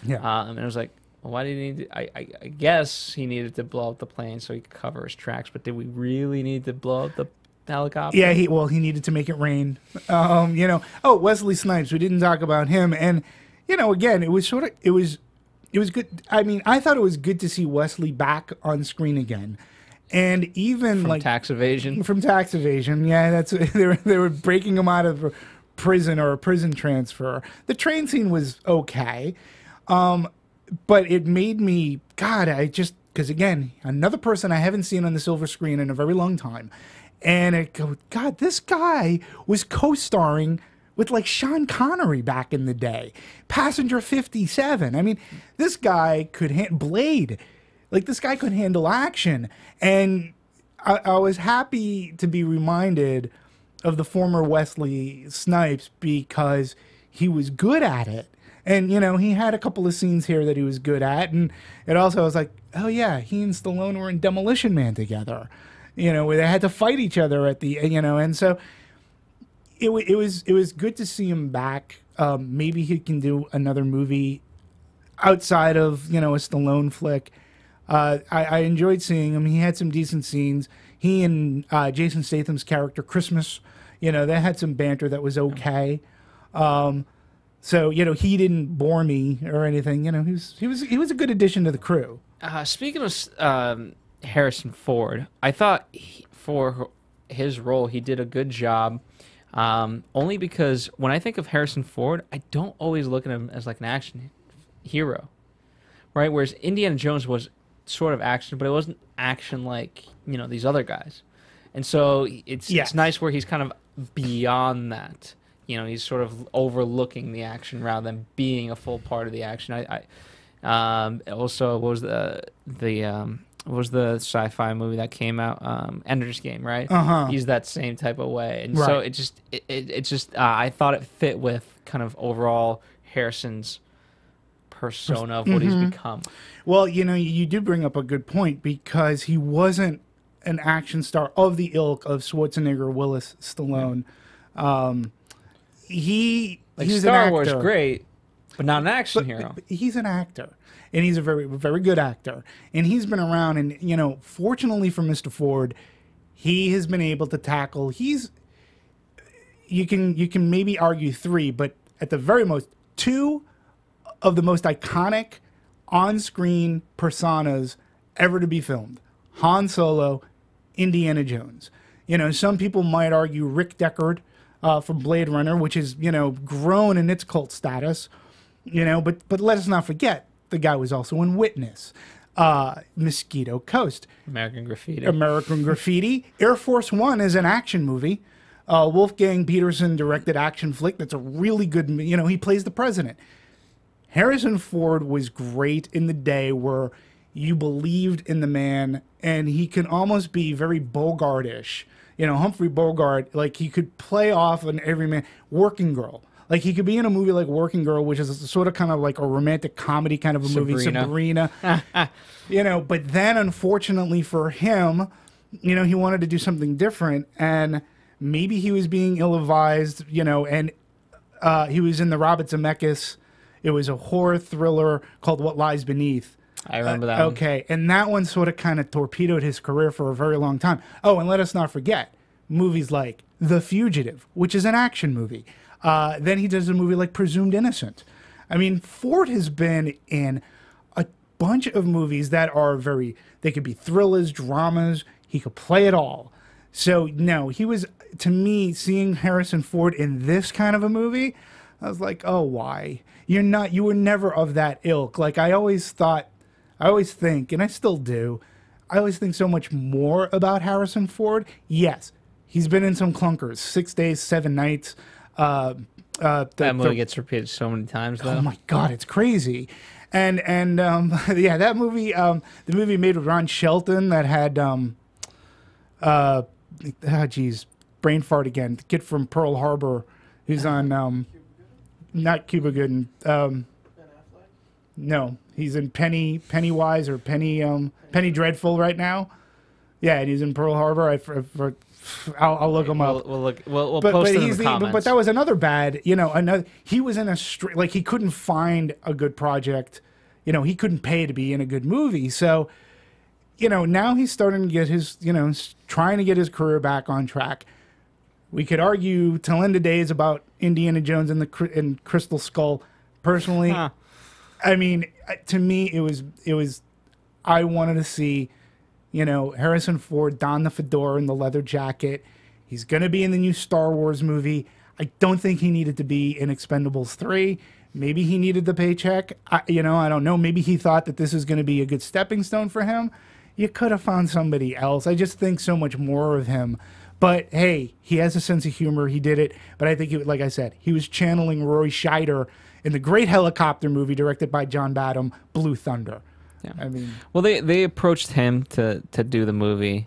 And it was like, well, why did he need to, I guess he needed to blow up the plane so he could cover his tracks, but did we really need to blow up the helicopter? Yeah, he needed to make it rain. Wesley Snipes, we didn't talk about him, and again, it was good. I mean, I thought it was good to see Wesley back on screen again. And even from tax evasion. From tax evasion. Yeah, that's they were breaking him out of prison or a prison transfer. The train scene was okay. But it made me, because again, another person I haven't seen on the silver screen in a very long time. And I go, God, this guy was co-starring with like Sean Connery back in the day. Passenger 57. I mean, this guy could Blade. Like, this guy could handle action. And I was happy to be reminded of the former Wesley Snipes because he was good at it. And, he had a couple of scenes here that he was good at. And it also was like, oh, yeah, he and Stallone were in Demolition Man together, where they had to fight each other at the, and so it was good to see him back. Maybe he can do another movie outside of, a Stallone flick. I enjoyed seeing him. He had some decent scenes. He and Jason Statham's character, Christmas, they had some banter that was okay. So, he didn't bore me or anything. He was a good addition to the crew. Speaking of Harrison Ford, I thought for his role, he did a good job. Only because when I think of Harrison Ford, I don't always look at him as like an action hero, right? Whereas Indiana Jones was sort of action, but it wasn't action like, these other guys. And so it's nice where he's kind of beyond that. He's sort of overlooking the action rather than being a full part of the action. Also, what was the sci-fi movie that came out? Ender's Game, right? He's that same type of way, and so it just I thought it fit with kind of overall Harrison's persona of what he's become. Well, you do bring up a good point because he wasn't an action star of the ilk of Schwarzenegger, Willis, Stallone. He's Star Wars, great, but not an action hero. But he's an actor, and he's a very, very good actor. And he's been around, and fortunately for Mr. Ford, he has been able to tackle. You can maybe argue 3, but at the very most 2 of the most iconic on-screen personas ever to be filmed: Han Solo, Indiana Jones. Some people might argue Rick Deckard from Blade Runner, which is, grown in its cult status, but let us not forget, the guy was also in Witness, Mosquito Coast, American Graffiti. Air Force One is an action movie. Wolfgang Peterson directed action flick. That's a really good, he plays the president. Harrison Ford was great in the day where you believed in the man, and he can almost be very Bogart-ish. Humphrey Bogart, like he could play off an everyman. Working Girl. Like he could be in a movie like Working Girl, which is sort of kind of like a romantic comedy kind of a movie. Sabrina. But then unfortunately for him, he wanted to do something different, and maybe he was being ill-advised, and he was in the Robert Zemeckis. It was a horror thriller called What Lies Beneath. I remember that one. Okay, and that one sort of kind of torpedoed his career for a very long time. Oh, and let us not forget movies like The Fugitive, which is an action movie. Then he does a movie like Presumed Innocent. I mean, Ford has been in a bunch of movies that are they could be thrillers, dramas. He could play it all. So, no, he was, to me, seeing Harrison Ford in this kind of a movie, I was like, oh, why? You were never of that ilk. Like, I always think, and I still do, I always think so much more about Harrison Ford. Yes, he's been in some clunkers, 6 Days, 7 Nights. That movie gets repeated so many times, though. Oh, my God, it's crazy. And yeah, that movie, the movie made with Ron Shelton that had, Brad brain fart again. The kid from Pearl Harbor, who's on not Cuba Gooden. No, he's in Pennywise or Penny Dreadful right now. Yeah, and he's in Pearl Harbor. I'll look him up. We'll post it in the comments. But that was another bad. He was in a like he couldn't find a good project. He couldn't pay to be in a good movie. So, now he's starting to get his, trying to get his career back on track. We could argue till end of days about Indiana Jones and Crystal Skull. Personally, I mean, to me, it was. I wanted to see, Harrison Ford don the fedora and the leather jacket. He's going to be in the new Star Wars movie. I don't think he needed to be in Expendables 3. Maybe he needed the paycheck. I don't know. Maybe he thought that this was going to be a good stepping stone for him. You could have found somebody else. I just think so much more of him. But, hey, he has a sense of humor. He did it. But I think, like I said, he was channeling Roy Scheider in the great helicopter movie directed by John Badham, Blue Thunder. Yeah. I mean, well, they approached him to do the movie.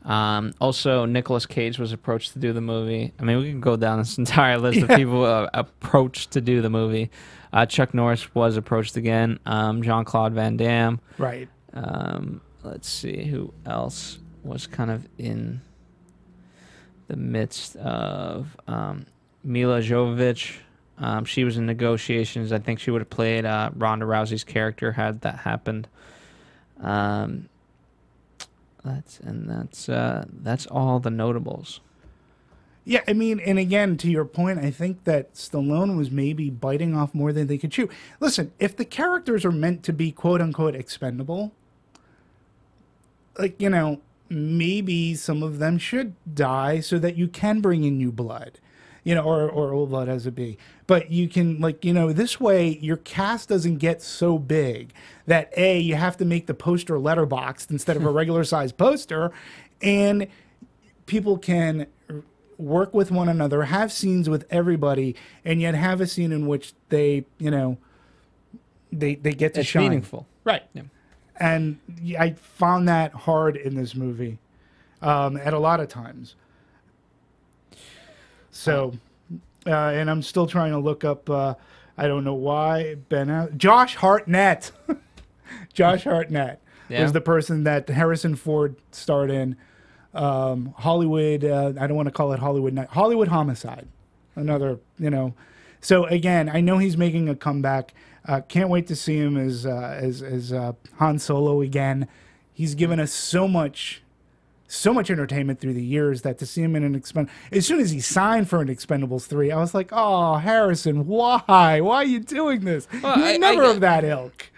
Also, Nicolas Cage was approached to do the movie. I mean, we can go down this entire list of people approached to do the movie. Chuck Norris was approached again. Jean-Claude Van Damme. Right. Let's see who else was kind of in the midst of Mila Jovovich. She was in negotiations. I think she would have played Ronda Rousey's character had that happened. That's all the notables. Yeah, I mean, and again, to your point, I think that Stallone was maybe biting off more than they could chew. Listen, if the characters are meant to be quote unquote expendable, like, maybe some of them should die so that you can bring in new blood. Or old blood as it be. But you can, this way your cast doesn't get so big that, A, you have to make the poster letterboxed instead of a regular size poster, and people can work with one another, have scenes with everybody, and yet have a scene in which they, they get to shine. It's meaningful. Right. Yeah. And I found that hard in this movie at a lot of times. So, and I'm still trying to look up, I don't know why, Josh Hartnett. Josh Hartnett was the person that Harrison Ford starred in. Hollywood, I don't want to call it Hollywood Homicide. Another, So, again, I know he's making a comeback. Can't wait to see him as Han Solo again. He's given us so much entertainment through the years that to see him in an as soon as he signed for an Expendables 3, I was like, oh, Harrison, why are you doing this? Well, You're never of that ilk.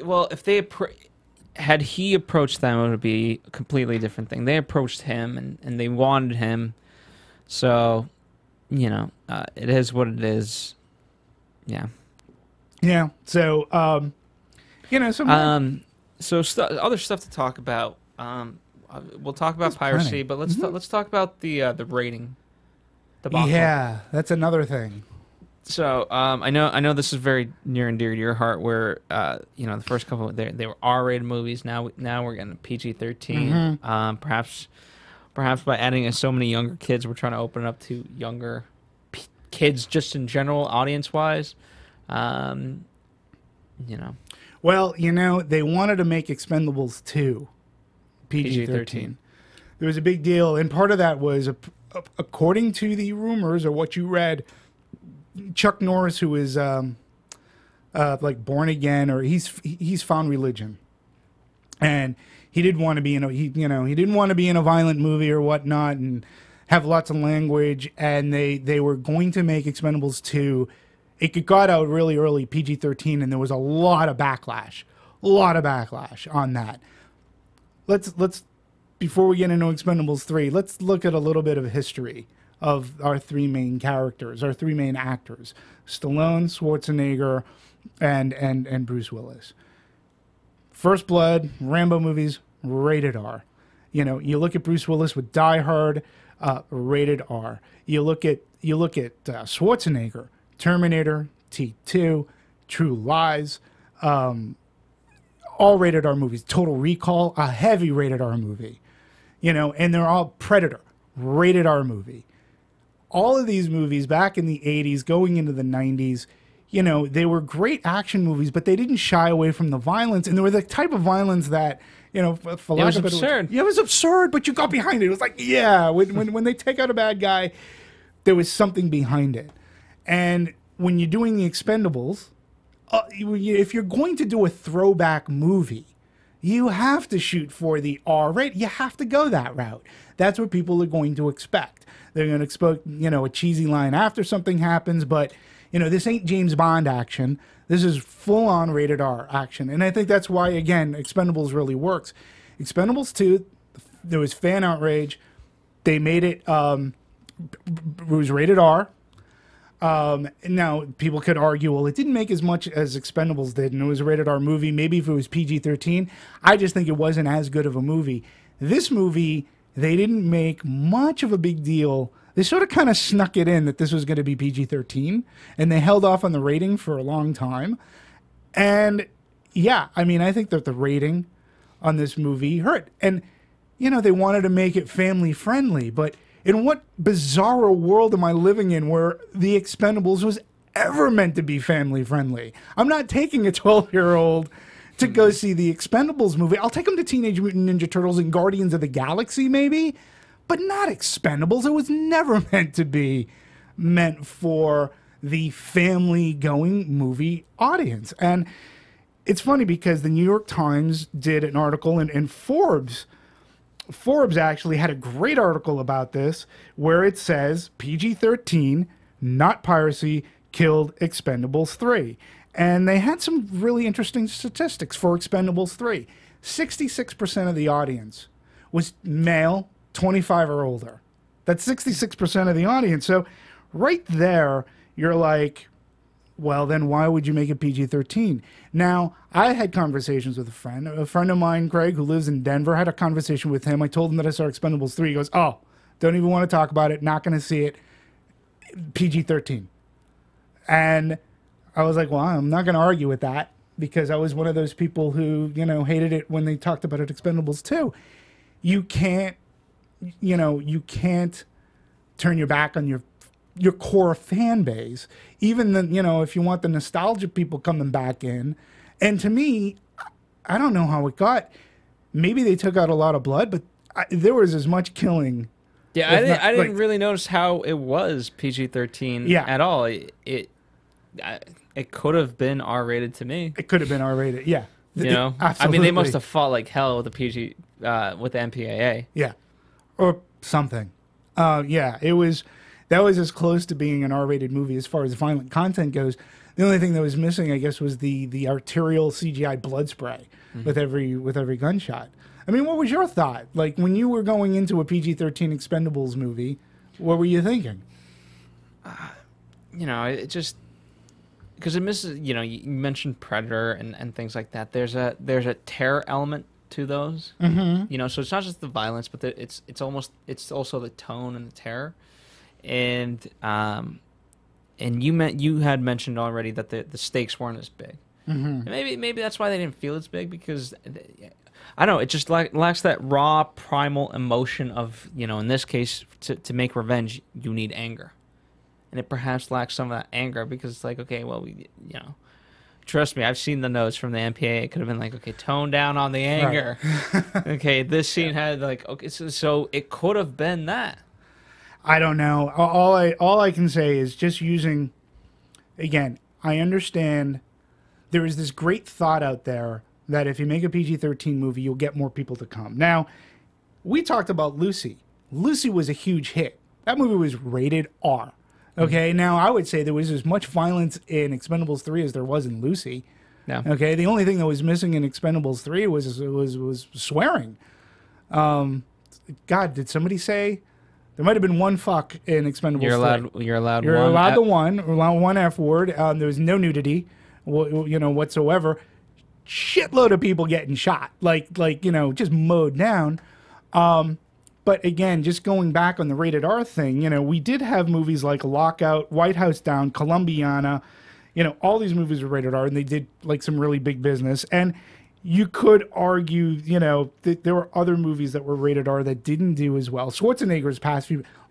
Well, if they had he approached them, it would be a completely different thing. They approached him and they wanted him, so it is what it is. Yeah. Yeah. So other stuff to talk about. We'll talk about Piracy, but let's talk about the rating. Yeah, that's another thing. So I know this is very near and dear to your heart. Where the first couple they were R-rated movies. Now we're getting PG-13. Mm-hmm. Perhaps by adding in so many younger kids, we're trying to open it up to younger kids just in general, audience wise. Well, they wanted to make Expendables 2 PG-13. There was a big deal, and part of that was, according to the rumors or what you read, Chuck Norris, who is like born again, or he's found religion, and he didn't want to be he didn't want to be in a violent movie or whatnot, and have lots of language, and they were going to make Expendables 2. It got out really early, PG-13, and there was a lot of backlash on that. Let's before we get into Expendables 3, let's look at a little bit of history of our three main characters, our three main actors: Stallone, Schwarzenegger, and Bruce Willis. First Blood, Rambo movies, rated R. You look at Bruce Willis with Die Hard, rated R. You look at Schwarzenegger, Terminator, T2, True Lies, all rated R movies. Total Recall, a heavy rated R movie. And they're all Predator, rated R movie. all of these movies back in the 80s, going into the 90s, you know, they were great action movies, but they didn't shy away from the violence. And they were the type of violence that, you know, for it was absurd. It was absurd, but you got behind it. It was like, yeah, when they take out a bad guy, there was something behind it. And when you're doing the Expendables, if you're going to do a throwback movie, you have to shoot for the R rate. You have to go that route. That's what people are going to expect. They're going to expect, you know, a cheesy line after something happens, but, you know, this ain't James Bond action. This is full-on rated R action. And I think that's why, again, Expendables really works. Expendables 2, there was fan outrage. They made it, it was rated R. Now, people could argue, well, it didn't make as much as Expendables did, and it was a rated R movie. Maybe if it was PG-13, I just think it wasn't as good of a movie. This movie, they didn't make much of a big deal. They sort of kind of snuck it in that this was going to be PG-13, and they held off on the rating for a long time. And, yeah, I mean, I think that the rating on this movie hurt. And, you know, they wanted to make it family-friendly, but in what bizarre world am I living in where The Expendables was ever meant to be family-friendly? I'm not taking a 12-year-old to go see The Expendables movie. I'll take them to Teenage Mutant Ninja Turtles and Guardians of the Galaxy, maybe, but not Expendables. It was never meant to be meant for the family-going movie audience. And it's funny because the New York Times did an article, and Forbes actually had a great article about this where it says PG-13, not piracy, killed Expendables 3. And they had some really interesting statistics for Expendables 3. 66% of the audience was male, 25 or older. That's 66% of the audience. So right there, you're like, well, then why would you make it PG-13? Now, I had conversations with a friend of mine, Greg, who lives in Denver. I had a conversation with him. I told him that I saw Expendables 3. He goes, oh, don't even want to talk about it. Not going to see it. PG-13. And I was like, well, I'm not going to argue with that because I was one of those people who, you know, hated it when they talked about it Expendables 2. You can't, you know, you can't turn your back on your core fan base, even the, you know, if you want the nostalgia people coming back in. And to me, I don't know how it got. Maybe they took out a lot of blood, but there was as much killing. Yeah, I didn't really notice how it was PG-13 at all. It could have been R-rated to me. It could have been R-rated, yeah. You know, absolutely. I mean, they must have fought like hell with the PG, with the MPAA. Yeah, or something. Yeah, it was. That was as close to being an R-rated movie as far as violent content goes. The only thing that was missing, I guess, was the arterial CGI blood spray with every gunshot. I mean, what was your thought? Like, when you were going into a PG-13 Expendables movie, what were you thinking? You know, it just... Because it misses... You know, you mentioned Predator and things like that. There's a terror element to those. Mm-hmm. You know, so it's not just the violence, but it's also the tone and the terror. And you had mentioned already that the stakes weren't as big. Mm-hmm. Maybe that's why they didn't feel as big, because I don't know, it just lacks that raw primal emotion of, you know, in this case, to make revenge you need anger, and it perhaps lacks some of that anger because it's like, okay, well, you know, trust me, I've seen the notes from the MPA. It could have been like, okay, tone down on the anger. Right. Okay, this scene had like, okay, so it could have been that. I don't know. All I can say is just using, again, I understand there is this great thought out there that if you make a PG-13 movie, you'll get more people to come. Now, we talked about Lucy. Lucy was a huge hit. That movie was rated R. Okay, now I would say there was as much violence in Expendables 3 as there was in Lucy. Yeah. Okay, the only thing that was missing in Expendables 3 was swearing. God, did somebody say... There might have been one fuck in Expendables 3. You're allowed one F word. There was no nudity, you know, whatsoever. Shitload of people getting shot, like you know, just mowed down. But again, just going back on the rated R thing, you know, we did have movies like Lockout, White House Down, Columbiana. You know, all these movies were rated R, and they did like some really big business. And you could argue, there were other movies that were rated R that didn't do as well. Schwarzenegger's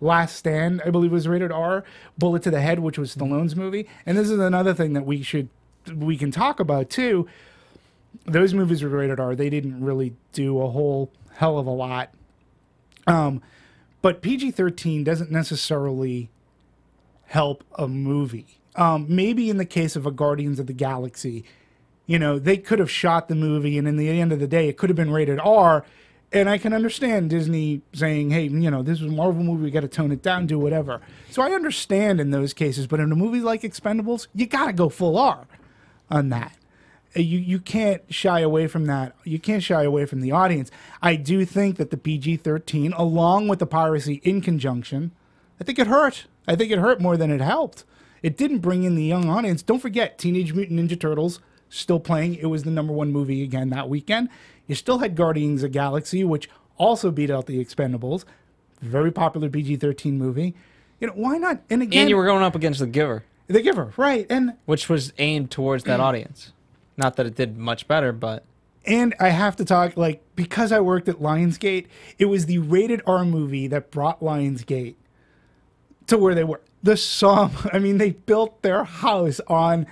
Last Stand, I believe, was rated R. Bullet to the Head, which was Stallone's movie. And this is another thing that we can talk about, too. Those movies were rated R. They didn't really do a whole hell of a lot. But PG-13 doesn't necessarily help a movie. Maybe in the case of a Guardians of the Galaxy, they could have shot the movie, and in the end of the day, it could have been rated R. And I can understand Disney saying, hey, this is a Marvel movie, we got to tone it down, do whatever. So I understand in those cases, but in a movie like Expendables, you got to go full R on that. You can't shy away from that. You can't shy away from the audience. I do think that the PG-13, along with the Piracy in conjunction, I think it hurt. I think it hurt more than it helped. It didn't bring in the young audience. Don't forget, Teenage Mutant Ninja Turtles still playing. It was the #1 movie again that weekend. You still had Guardians of the Galaxy, which also beat out the Expendables. Very popular PG-13 movie. Why not? And again, and you were going up against The Giver. The Giver, right? And which was aimed towards that audience. Not that it did much better, but... And I have to talk, because I worked at Lionsgate, it was the rated R movie that brought Lionsgate to where they were. They built their house on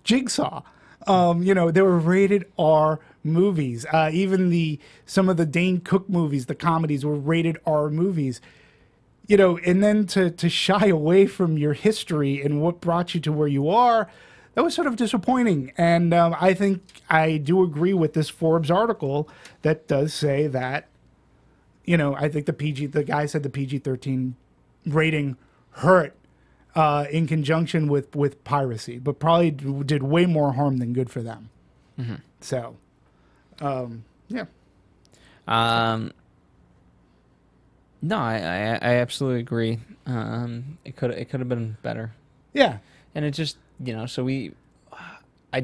Jigsaw. They were rated R movies. Even some of the Dane Cook movies, the comedies, were rated R movies. And then to shy away from your history and what brought you to where you are, that was sort of disappointing. And I think I do agree with this Forbes article that does say that, I think the guy said the PG-13 rating hurt in conjunction with Piracy, but probably did way more harm than good for them. Mm-hmm. So, yeah. No, I absolutely agree. It could have been better. Yeah. And it just, so I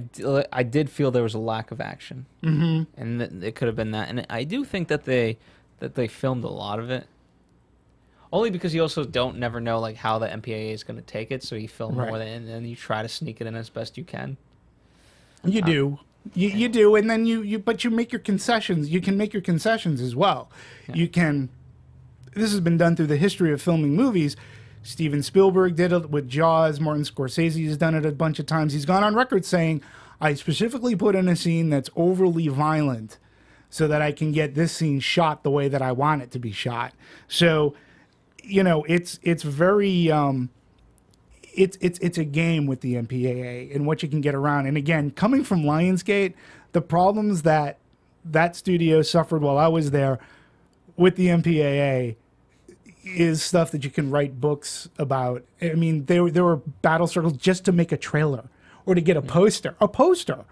did feel there was a lack of action, and it could have been that. And I do think that they filmed a lot of it, only because you also never know how the MPAA is going to take it. So you film more than, and then you try to sneak it in as best you can. You do, you do, and then but you make your concessions. You can make your concessions as well. Yeah. You can. This has been done through the history of filming movies. Steven Spielberg did it with Jaws. Martin Scorsese has done it a bunch of times. He's gone on record saying, I specifically put in a scene that's overly violent so that I can get this scene shot the way that I want it to be shot. So, it's very, it's a game with the MPAA and what you can get around. And again, coming from Lionsgate, the problems that studio suffered while I was there with the MPAA is stuff that you can write books about. I mean, there were battle circles just to make a trailer or to get a poster. To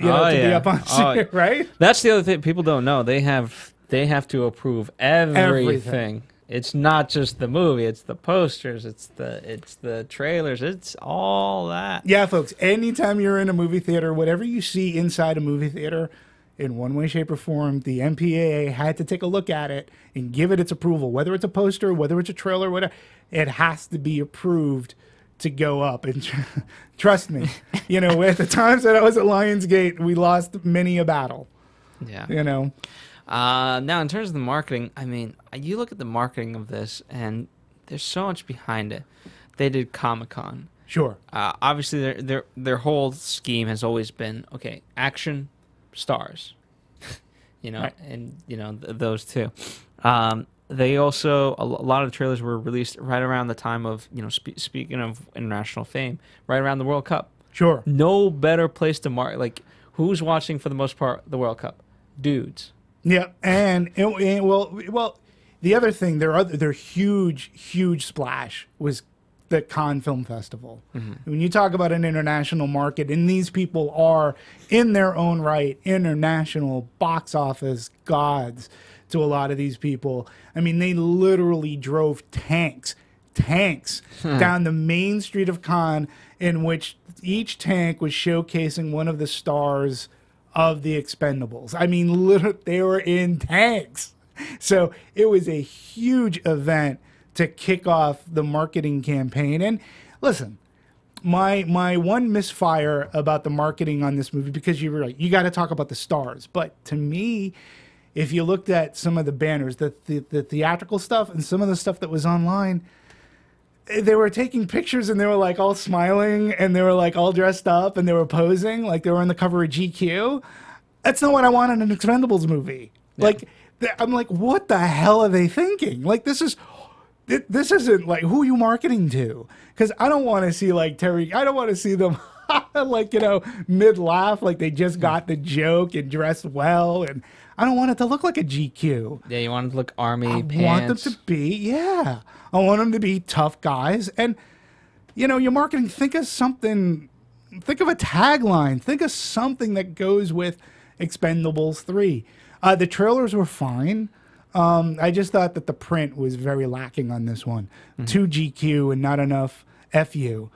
be up on screen, right? That's the other thing people don't know. They have to approve everything. It's not just the movie. It's the posters. It's the trailers. It's all that. Yeah, folks. Anytime you're in a movie theater, whatever you see inside a movie theater, in one way, shape, or form, the MPAA had to take a look at it and give it its approval. Whether it's a poster, whether it's a trailer, whatever, it has to be approved to go up. And trust me, at the times that I was at Lionsgate, we lost many a battle. Yeah. Now, in terms of the marketing, you look at the marketing of this, and there's so much behind it. They did Comic-Con. Sure. Obviously, their whole scheme has always been, okay, action, stars, right. And those two. They also a lot of the trailers were released right around the time of speaking of international fame, right around the World Cup. Sure. No better place to mark. Who's watching for the most part the World Cup? Dudes. Yeah, and well, the other thing, their huge splash was the Cannes Film Festival. Mm-hmm. When you talk about an international market, and these people are, in their own right, international box office gods to a lot of these people. I mean, they literally drove tanks down the main street of Cannes, in which each tank was showcasing one of the stars of the Expendables. I mean, literally, they were in tanks. So it was a huge event to kick off the marketing campaign. And listen, my one misfire about the marketing on this movie, because you were right, you got to talk about the stars. But to me, if you looked at some of the banners, the theatrical stuff and some of the stuff that was online, they were taking pictures and they were like all smiling and they were like all dressed up and they were posing like they were on the cover of GQ. That's not what I want in an Expendables movie. Yeah. Like, I'm like, what the hell are they thinking? Like, this isn't like, who are you marketing to? Because I don't want to see like Terry. I don't want to see them like, you know, mid laugh like they just got the joke and dressed well. And I don't want it to look like a GQ. Yeah, you want it to look army pants. I want them to be, yeah. I want them to be tough guys. And, you know, your marketing, think of something, think of a tagline. Think of something that goes with Expendables 3. The trailers were fine. I just thought that the print was very lacking on this one. Too GQ and not enough FU.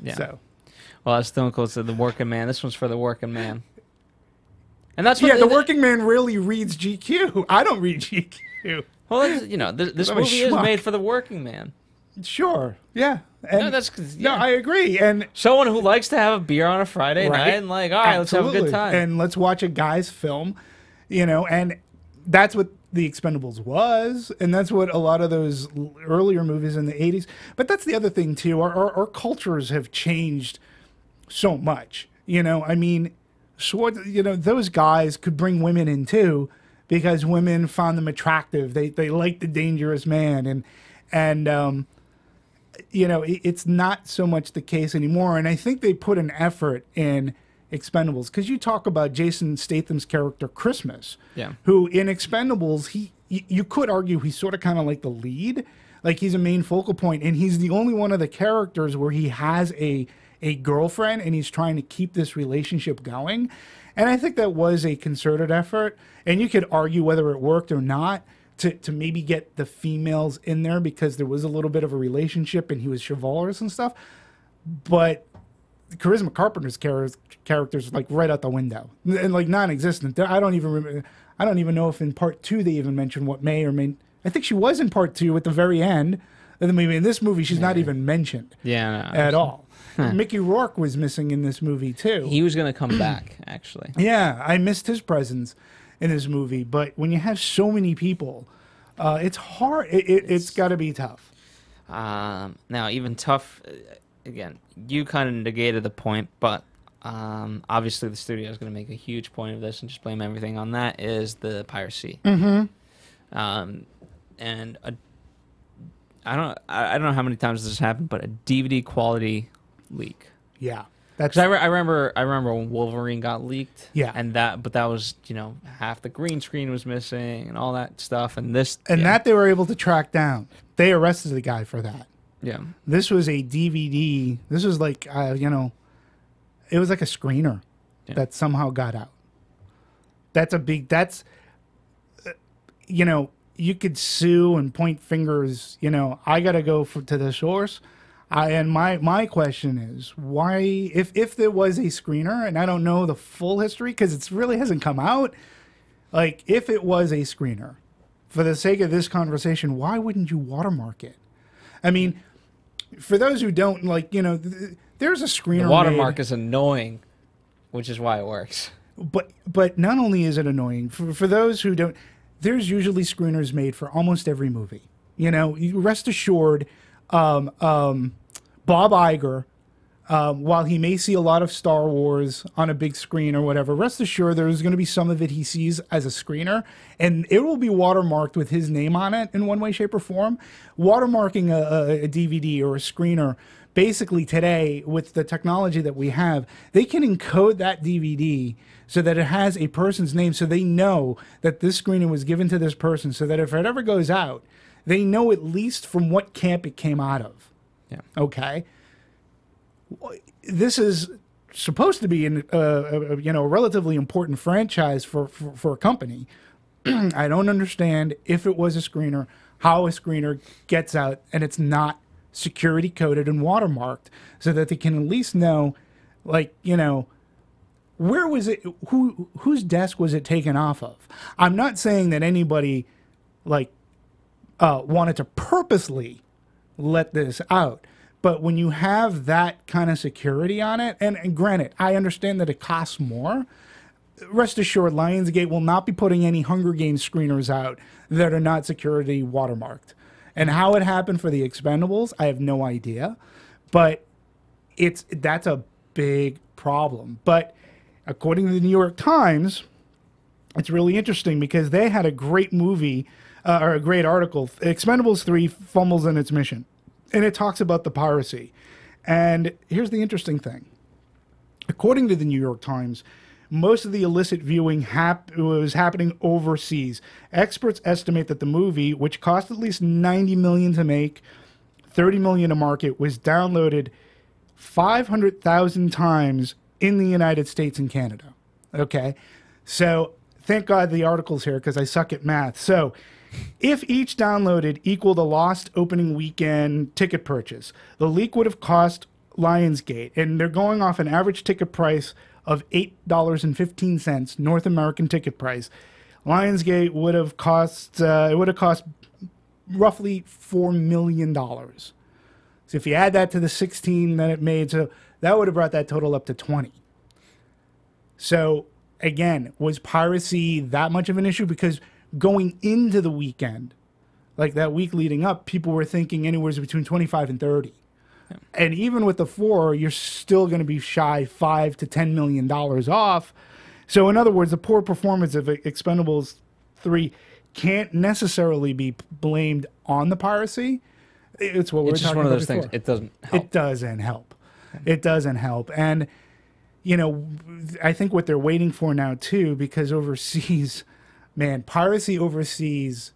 Yeah. So. Well, as Stone Cold said, the working man. This one's for the working man. And that's what the working man really reads GQ. I don't read GQ. Well, you know, this movie is made for the working man. Sure. Yeah. And no, I agree. And someone who likes to have a beer on a Friday night and like, all right, let's have a good time. And let's watch a guy's film, you know, and that's what the Expendables was, and that's what a lot of those earlier movies in the 80s. But that's the other thing, too. Our cultures have changed so much. You know, I mean, you know, those guys could bring women in, too, because women found them attractive. They liked the dangerous man. And you know, it's not so much the case anymore. And I think they put an effort in Expendables, because you talk about Jason Statham's character Christmas, who in Expendables, you could argue he's sort of kind of like the lead, like he's a main focal point, and he's the only one of the characters where he has a girlfriend and he's trying to keep this relationship going. And I think that was a concerted effort, and you could argue whether it worked or not to maybe get the females in there because there was a little bit of a relationship and he was chivalrous and stuff, but Charisma Carpenter's character's like right out the window and like non-existent. I don't even know if in part 2 they even mentioned what may or may. I think she was in part 2 at the very end of the movie. In this movie, she's not even mentioned. At all. Mickey Rourke was missing in this movie too. He was going to come back, actually. Yeah, I missed his presence in this movie. But when you have so many people, it's hard. It's got to be tough. Now, even tough. Again, you kind of negated the point, but obviously the studio is going to make a huge point of this and just blame everything on that, is the piracy. And I don't know how many times this has happened, but a DVD quality leak. Yeah. Because I remember when Wolverine got leaked. Yeah. But that was, you know, half the green screen was missing and all that stuff. And that they were able to track down. They arrested the guy for that. Yeah. This was a DVD. This was like, you know, it was like a screener that somehow got out. You know, you could sue and point fingers, you know, I got to go to the source. And my question is, why, if there was a screener, and I don't know the full history because it really hasn't come out, like if it was a screener, for the sake of this conversation, why wouldn't you watermark it? I mean, for those who don't, like, you know, there's a screener. The watermark is annoying, which is why it works. But not only is it annoying, for those who don't, there's usually screeners made for almost every movie. You know, rest assured, Bob Iger, while he may see a lot of Star Wars on a big screen or whatever, rest assured there's going to be some of it he sees as a screener, and it will be watermarked with his name on it in one way, shape, or form. Watermarking a DVD or a screener, basically today, with the technology that we have, they can encode that DVD so that it has a person's name, so they know that this screener was given to this person, so that if it ever goes out, they know at least from what camp it came out of. Yeah. Okay. This is supposed to be a relatively important franchise for a company. I don't understand, if it was a screener, how a screener gets out and it's not security coded and watermarked, so that they can at least know, like, you know, where was it, whose desk was it taken off of? I'm not saying that anybody like wanted to purposely let this out, But when you have that kind of security on it, and granted, I understand that it costs more. Rest assured, Lionsgate will not be putting any Hunger Games screeners out that are not security watermarked. And how it happened for the Expendables, I have no idea. But that's a big problem. But according to the New York Times, it's really interesting because they had a great movie, or a great article, Expendables 3 Fumbles in Its Mission. And it talks about the piracy. And here's the interesting thing. According to the New York Times, most of the illicit viewing was happening overseas. Experts estimate that the movie, which cost at least $90 million to make, $30 million to market, was downloaded 500,000 times in the United States and Canada. Okay? So thank God the article's here because I suck at math. So if each downloaded equaled a lost opening weekend ticket purchase, the leak would have cost Lionsgate, and they're going off an average ticket price of $8.15 North American ticket price. Lionsgate would have cost roughly $4 million. So if you add that to the 16 that it made, so that would have brought that total up to 20. So again, was piracy that much of an issue? Because going into the weekend, like that week leading up, people were thinking anywhere between 25 and 30. And even with the 4, you're still going to be shy $5 to $10 million off. So in other words, the poor performance of Expendables 3 can't necessarily be blamed on the piracy. It's what we're talking about. It's just one of those things. It doesn't help. It doesn't help. It doesn't help. And, you know, I think what they're waiting for now, too, because overseas, man, piracy overseas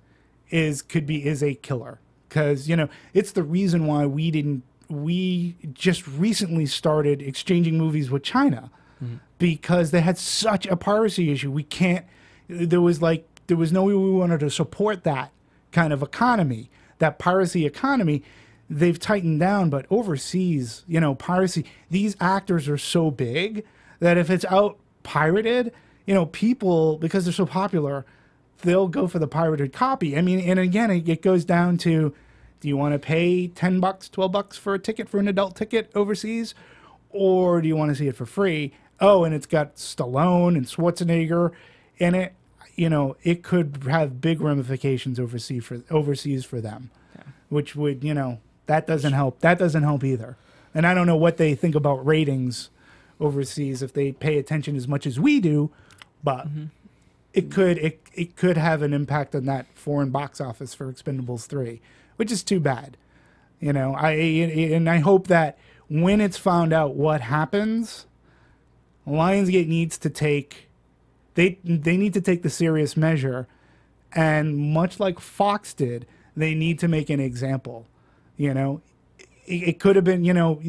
is a killer. Because, you know, it's the reason why we just recently started exchanging movies with China, because they had such a piracy issue. There was no way we wanted to support that kind of economy, that piracy economy. They've tightened down, but overseas, you know, piracy, these actors are so big that if it's out pirated, you know, people, because they're so popular, they'll go for the pirated copy. I mean, and again, it goes down to, do you want to pay $10, $12 for a ticket, for an adult ticket overseas? Or do you want to see it for free? Oh, and it's got Stallone and Schwarzenegger in it. You know, it could have big ramifications overseas for them, which would, you know, that doesn't help. That doesn't help either. And I don't know what they think about ratings overseas, if they pay attention as much as we do, but it could have an impact on that foreign box office for Expendables 3. Which is too bad, you know. I hope that when it's found out what happens, Lionsgate needs to take they need to take the serious measure, and much like Fox did, they need to make an example. You know, it could have been, you know,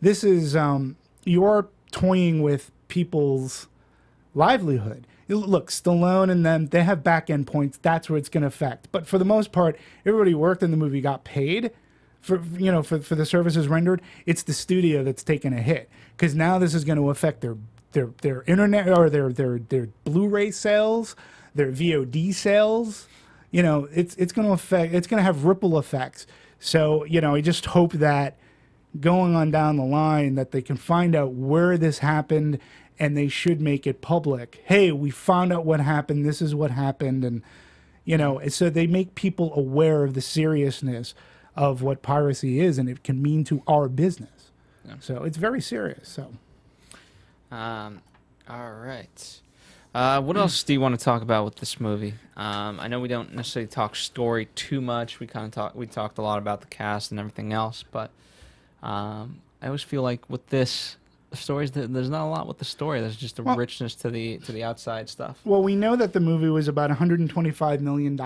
this is you're toying with people's livelihood. Look, Stallone and them, they have back-end points. That's where it's going to affect. But for the most part, everybody who worked in the movie got paid for, you know, for the services rendered. It's the studio that's taking a hit, because now this is going to affect their internet, or their Blu-ray sales, their VOD sales. You know, it's going to affect. It's going to have ripple effects. So, you know, I just hope that going on down the line that they can find out where this happened. And they should make it public. Hey, we found out what happened. This is what happened. And, you know, so they make people aware of the seriousness of what piracy is and it can mean to our business. Yeah. So it's very serious. So, all right. What else do you want to talk about with this movie? I know we don't necessarily talk story too much. We talked a lot about the cast and everything else, but I always feel like with this, the stories, there's not a lot with the story. There's just a richness to the outside stuff. Well, we know that the movie was about $125 million.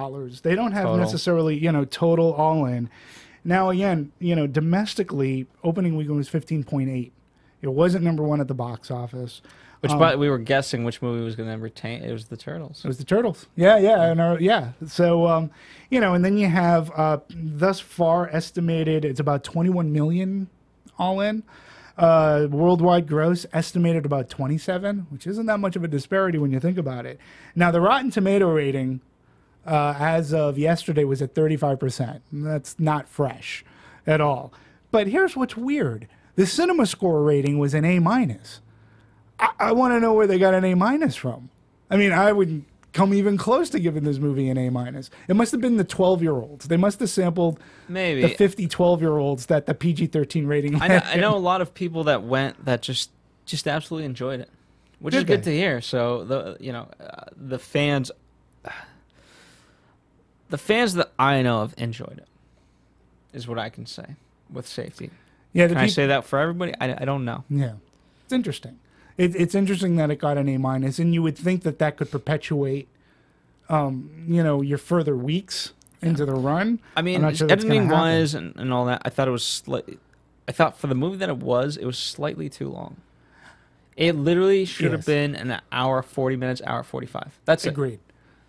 They don't have necessarily, you know, total all in. Now, again, you know, domestically, opening weekend was 15.8. It wasn't #1 at the box office. Which, but we were guessing which movie was going to retain. It was the Turtles. It was the Turtles. Yeah. So, you know, and then you have thus far estimated it's about 21 million all in. Worldwide gross estimated about 27, which isn't that much of a disparity when you think about it. Now, the Rotten Tomato rating as of yesterday was at 35%. That's not fresh at all. But here's what's weird. The cinema score rating was an A-. I want to know where they got an A- from. I mean, I wouldn't come even close to giving this movie an A-. It must have been the 12-year-olds. They must have sampled maybe the 50 12-year-olds that the PG-13 rating had. I know a lot of people that went that just absolutely enjoyed it, which is good to hear. So the fans that I know have enjoyed it is what I can say with safety. Yeah, can I say that for everybody? I don't know. Yeah, it's interesting. It's interesting that it got an A-, and you would think that could perpetuate, your further weeks into the run. I mean, editing wise and all that, I thought it was I thought for the movie that it was slightly too long. It literally should have been an hour 40 minutes, hour 45. That's agreed.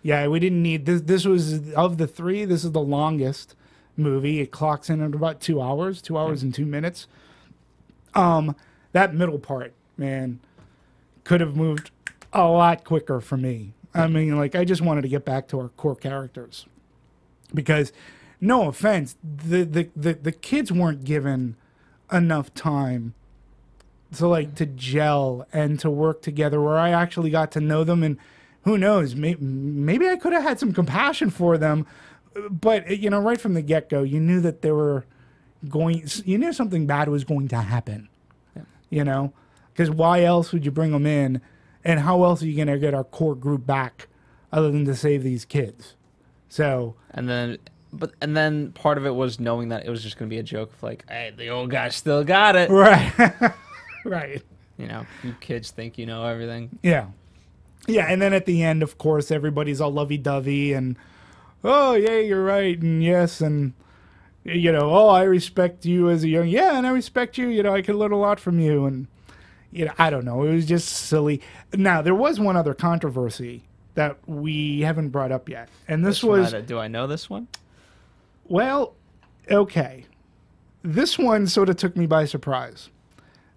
Yeah, we didn't need this. This was of the three. This is the longest movie. It clocks in at about 2 hours, 2 hours and 2 minutes. That middle part, man, could have moved a lot quicker for me. I mean, like, I just wanted to get back to our core characters because, no offense, the kids weren't given enough time to gel and to work together where I actually got to know them. And who knows, maybe I could have had some compassion for them, but right from the get-go, you knew that you knew something bad was going to happen, because why else would you bring them in, and how else are you going to get our core group back other than to save these kids? So and then part of it was knowing that it was just going to be a joke of like, hey, the old guy still got it, right? Right. You kids think you know everything. Yeah. Yeah, and then at the end, of course, everybody's all lovey-dovey and, oh, yeah, you're right, and yes, and, oh, I respect you as a young, yeah, and I respect you, I can learn a lot from you, and, I don't know, it was just silly. Now, there was one other controversy that we haven't brought up yet, and this was... Do I know this one? Well, okay. This one sort of took me by surprise.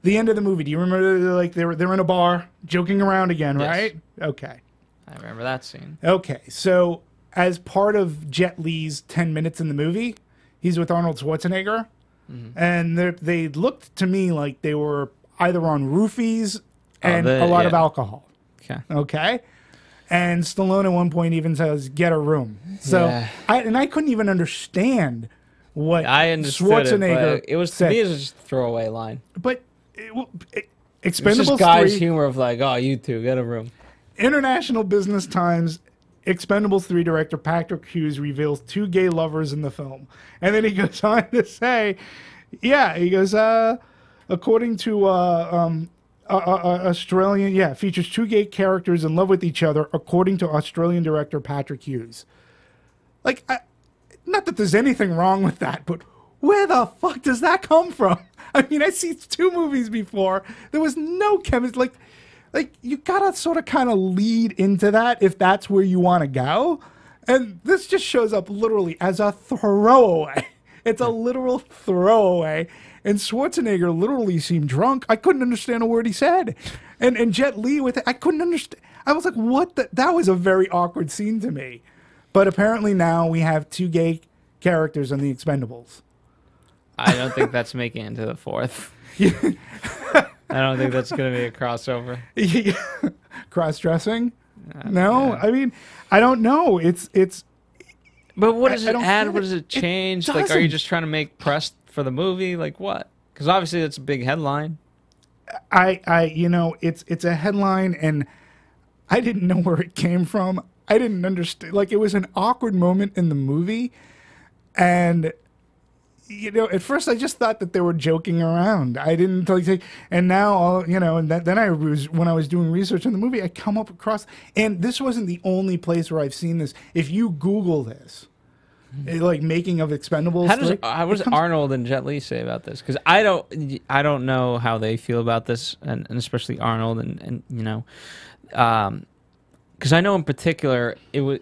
The end of the movie, do you remember, they're in a bar, joking around again, yes. Right? Okay. I remember that scene. Okay, so as part of Jet Li's 10 minutes in the movie, he's with Arnold Schwarzenegger, and they looked to me like they were either on roofies and a lot of alcohol. Okay? And Stallone at one point even says, get a room. So, I couldn't even understand what Schwarzenegger it was said. To me, it was just a throwaway line. But Expendables it's just guys' humor of like, oh, you two, get a room. International Business Times, Expendables 3 director Patrick Hughes reveals 2 gay lovers in the film. And then he goes on to say, he goes, according to Australian, features 2 gay characters in love with each other, according to Australian director Patrick Hughes. Like, not that there's anything wrong with that, but where the fuck does that come from? I mean, I've seen 2 movies before. There was no chemistry. Like you gotta sort of kind of lead into that if that's where you want to go. And this just shows up literally as a throwaway. It's a literal throwaway. And Schwarzenegger literally seemed drunk. I couldn't understand a word he said. And Jet Li with it, I couldn't understand. I was like, what the? That was a very awkward scene to me. But apparently now we have 2 gay characters in the Expendables. I don't think that's making it into the 4th. I don't think that's going to be a crossover. Cross-dressing? No? Yeah. I mean, I don't know. It's. But what does it add? What does it change? Like, are you just trying to make press for the movie? Like, what? Because obviously it's a big headline. It's a headline, and I didn't know where it came from. I didn't understand. Like, it was an awkward moment in the movie, and... at first I just thought that they were joking around. I didn't and now, and then when I was doing research on the movie, I come up across, and this wasn't the only place where I've seen this. If you Google this, like making of Expendables, what does Arnold and Jet Li say about this? Because I don't know how they feel about this, and especially Arnold, and because I know in particular it was.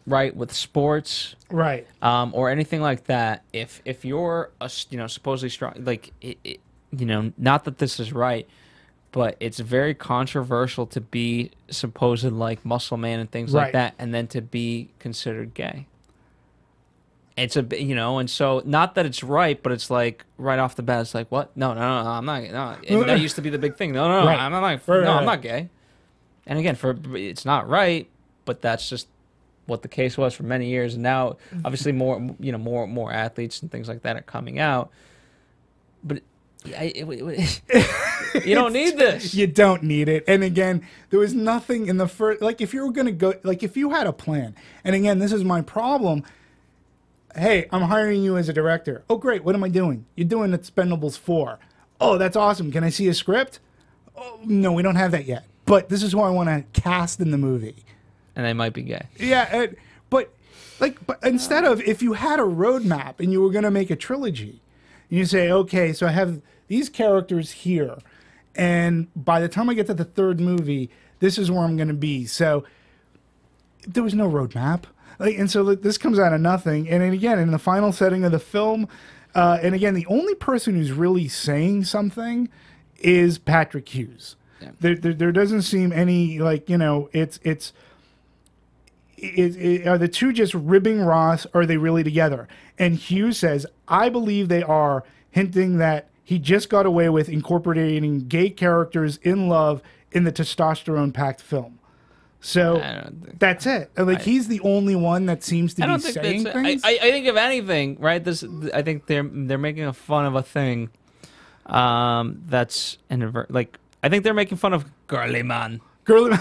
Right, with sports, right, or anything like that. If you're supposedly strong, like not that this is right, but it's very controversial to be supposed like muscle man and things like that, and then to be considered gay. It's and so not that it's right, but it's like right off the bat, it's like, what? No, I'm not. No, and that used to be the big thing. No, right. I'm not gay. And again, it's not right, but that's just what the case was for many years. And now, obviously, more athletes and things like that are coming out. But you don't need this. You don't need it. And again, there was nothing in the first. Like, if you were gonna go, like, if you had a plan. And again, this is my problem. Hey, I'm hiring you as a director. Oh, great. What am I doing? You're doing Expendables 4. Oh, that's awesome. Can I see a script? Oh, no, we don't have that yet. But this is who I want to cast in the movie. And they might be gay. Yeah, but instead of, if you had a roadmap and you were going to make a trilogy, you say, okay, so I have these characters here, and by the time I get to the third movie, this is where I'm going to be. So there was no roadmap. And so this comes out of nothing. And then again, in the final setting of the film, and again, the only person who's really saying something is Patrick Hughes. Yeah. There doesn't seem any, like, it's are the two just ribbing Ross, or are they really together? And Hughes says, I believe they are, hinting that he just got away with incorporating gay characters in love in the testosterone-packed film. So that's it. Like, he's the only one that seems to be saying things. I think if anything, right? I think they're making fun of a thing. That's like, I think they're making fun of girly man. Girly man.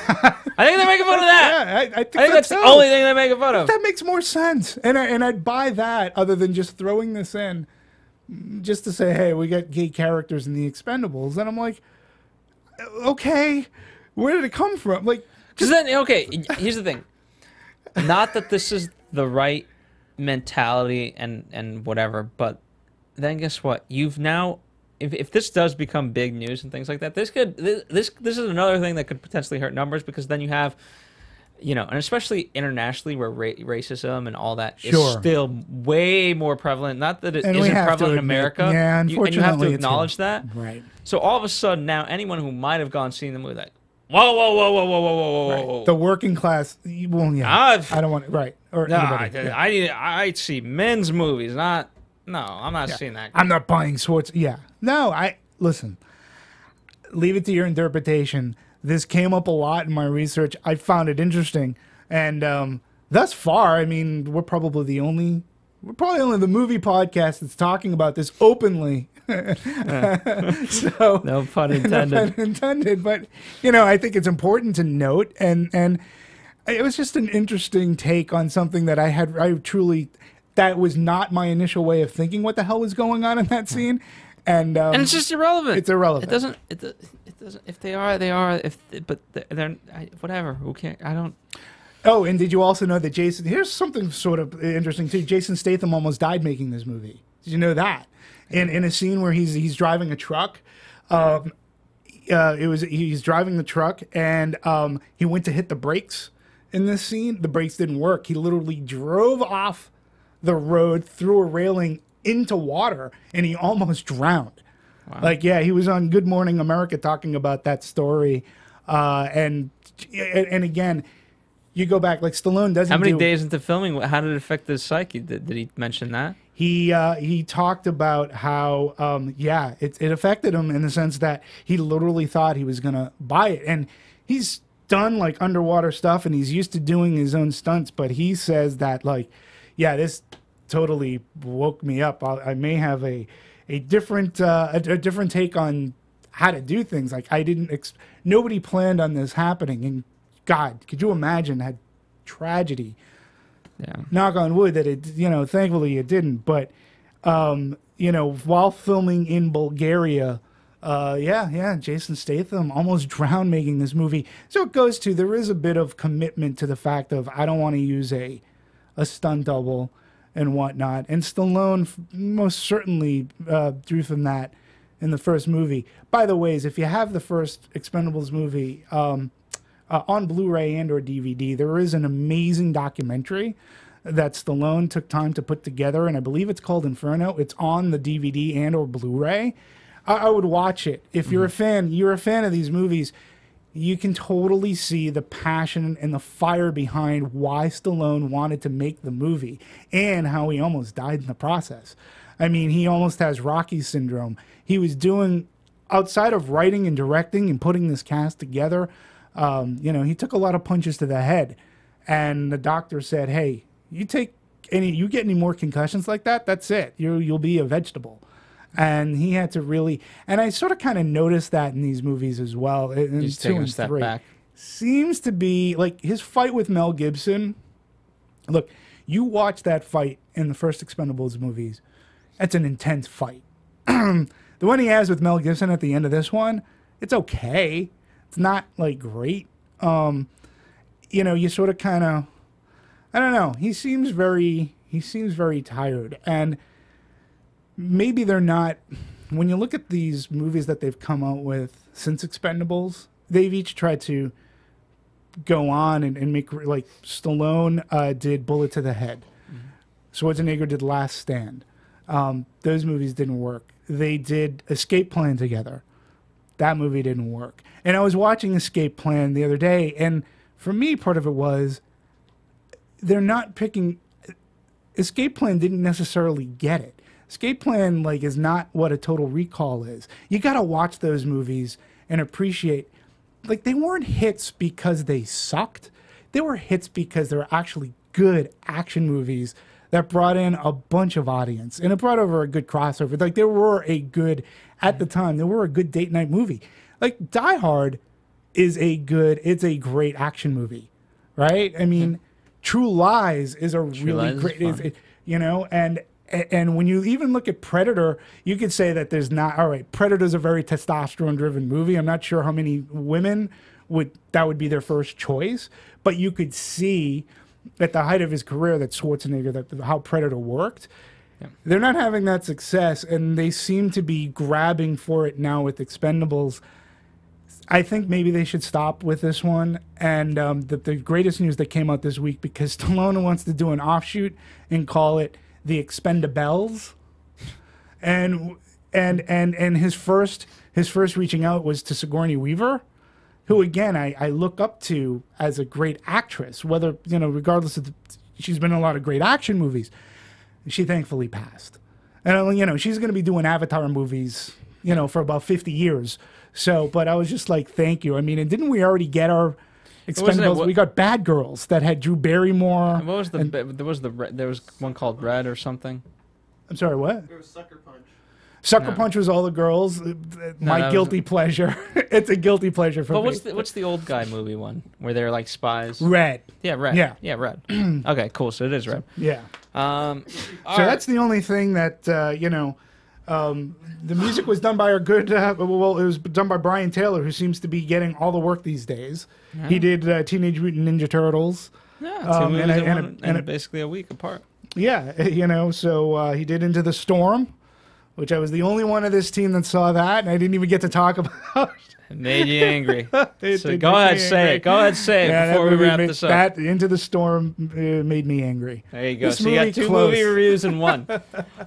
I think they're making fun of that. Yeah, I think that's the only thing they're making fun of. That makes more sense, and I'd buy that other than just throwing this in, just to say, hey, we got gay characters in the Expendables, and I'm like, okay, where did it come from? Like. Because then, okay, here's the thing. Not that this is the right mentality and whatever, but then guess what? You've now, if this does become big news and things like that, this is another thing that could potentially hurt numbers, because then you have, and especially internationally, where racism and all that is still way more prevalent. Not that it isn't prevalent in America. Yeah, unfortunately, and you have to acknowledge that. Right. So all of a sudden now, anyone who might have gone seeing the movie, like, whoa. The working class. Well, yeah. I don't want it. Right. Or I see men's movies. I'm not seeing that. I'm not buying Schwartz. Yeah. No, listen. Leave it to your interpretation. This came up a lot in my research. I found it interesting. And thus far, I mean, we're probably only the movie podcast that's talking about this openly. So no pun intended. No pun intended, but I think it's important to note, and it was just an interesting take on something that that was not my initial way of thinking what the hell was going on in that scene, and it's just irrelevant. It's irrelevant. It doesn't. If they are, they are. But they're whatever. Who cares? I don't. Oh, and did you also know that Jason? Here's something sort of interesting too. Jason Statham almost died making this movie. Did you know that? In a scene where he's driving a truck, he's driving the truck, and he went to hit the brakes. In this scene, the brakes didn't work. He literally drove off the road through a railing into water, and he almost drowned. Wow. Like, yeah, he was on Good Morning America talking about that story, and again. You go back, like, Stallone doesn't. How many days into filming? How did it affect his psyche? Did he mention that? He talked about how it affected him in the sense that he literally thought he was gonna buy it, and he's done like underwater stuff and he's used to doing his own stunts, but he says that, like, yeah, this totally woke me up. I may have a different take on how to do things. Like, nobody planned on this happening, and God, could you imagine that tragedy? Yeah. Knock on wood that it, thankfully it didn't. But, while filming in Bulgaria, Jason Statham almost drowned making this movie. So it goes to, there is a bit of commitment to the fact of, I don't want to use a stunt double and whatnot. And Stallone most certainly drew from that in the first movie. By the way, if you have the first Expendables movie, on Blu-ray and or DVD, there is an amazing documentary that Stallone took time to put together, and I believe it's called Inferno. It's on the DVD and or Blu-ray. I would watch it. If you're a fan of these movies, you can totally see the passion and the fire behind why Stallone wanted to make the movie and how he almost died in the process. I mean, he almost has Rocky syndrome. He was doing, outside of writing and directing and putting this cast together, he took a lot of punches to the head. And the doctor said, hey, you get any more concussions like that, that's it. You'll be a vegetable. And he had to really, and I sort of kind of noticed that in these movies as well. Just taking a step back. Seems to be like his fight with Mel Gibson. Look, you watch that fight in the first Expendables movies. That's an intense fight. The one he has with Mel Gibson at the end of this one, it's okay. It's not like great. You sort of kind of, I don't know. He seems very tired, and maybe they're not. When you look at these movies that they've come out with since Expendables, they've each tried to go on and make, like, Stallone did Bullet to the Head. Schwarzenegger did Last Stand. Those movies didn't work. They did Escape Plan together. That movie didn't work. And I was watching Escape Plan the other day, and for me, part of it was they're not picking. Escape Plan didn't necessarily get it. Escape Plan, like, is not what a Total Recall is. You got to watch those movies and appreciate, like, they weren't hits because they sucked. They were hits because they were actually good action movies that brought in a bunch of audience, and it brought over a good crossover. Like, they were a good, at the time, they were a good date night movie. Like, Die Hard it's a great action movie, right? I mean, True Lies is a really great, and when you even look at Predator, you could say that there's not, all right, Predator's a very testosterone-driven movie. I'm not sure how many women that would be their first choice, but you could see at the height of his career that Schwarzenegger, how Predator worked. Yeah. They're not having that success, and they seem to be grabbing for it now with Expendables. I think maybe they should stop with this one. And the greatest news that came out this week, because Stallone wants to do an offshoot and call it the Expendables, and his first reaching out was to Sigourney Weaver, who again I look up to as a great actress. Whether regardless of she's been in a lot of great action movies. She thankfully passed, and she's going to be doing Avatar movies, for about 50 years. So, but I was just like, thank you. I mean, and didn't we already get our Expendables? We got Bad Girls that had Drew Barrymore. What was there was one called Red or something. I'm sorry, what? There was Sucker Punch. Sucker Punch was all the girls. My guilty pleasure. It's a guilty pleasure for me. But what's the old guy movie one where they're like spies? Red. Yeah, Red. Yeah, Red. Okay, cool. So it is Red. Yeah. So that's the only thing that the music was done by our good. It was done by Brian Taylor, who seems to be getting all the work these days. Yeah. He did Teenage Mutant Ninja Turtles. Yeah, 2 movies and basically a week apart. Yeah, so he did Into the Storm, which I was the only one of this team that saw that, and I didn't even get to talk about. It made you angry. So go ahead, say it. Go ahead, say it before we wrap this up. That Into the Storm made me angry. There you go. So you got 2 movie reviews in one.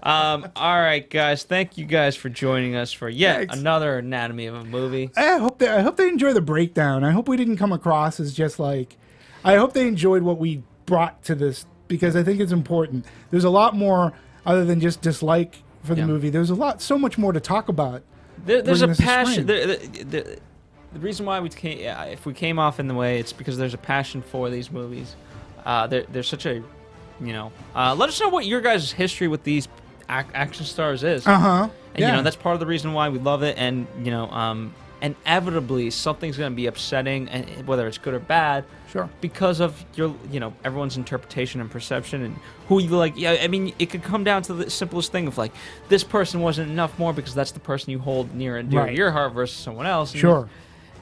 All right, guys. Thank you guys for joining us for yet another anatomy of a movie. I hope they enjoy the breakdown. I hope we didn't come across as just like. I hope they enjoyed what we brought to this, because I think it's important. There's a lot more other than just dislike for the movie. There's so much more to talk about. There's a passion. The reason why if we came off in the way, it's because there's a passion for these movies. There's such a, let us know what your guys' history with these action stars is. And that's part of the reason why we love it. And inevitably something's going to be upsetting, and whether it's good or bad. Sure. Because of everyone's interpretation and perception and who you like. Yeah, I mean, it could come down to the simplest thing of like, this person wasn't enough more because that's the person you hold near and dear to your heart versus someone else. And sure.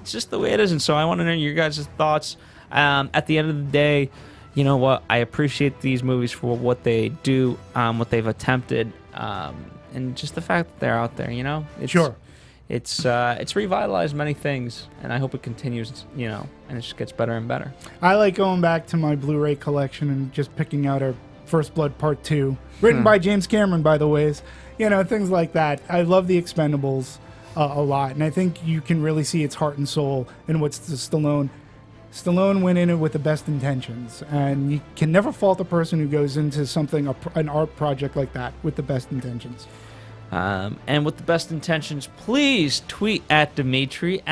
It's just the way it is. And so I want to know your guys' thoughts. At the end of the day, you know what? I appreciate these movies for what they do, what they've attempted, and just the fact that they're out there. It's revitalized many things, and I hope it continues, and it just gets better and better. I like going back to my Blu-ray collection and just picking out our First Blood Part 2, written by James Cameron, by the way. Things like that. I love the Expendables. a lot. And I think you can really see its heart and soul in what's the Stallone. Stallone went in it with the best intentions, and you can never fault a person who goes into something, an art project like that, with the best intentions. And with the best intentions, please tweet at Demetri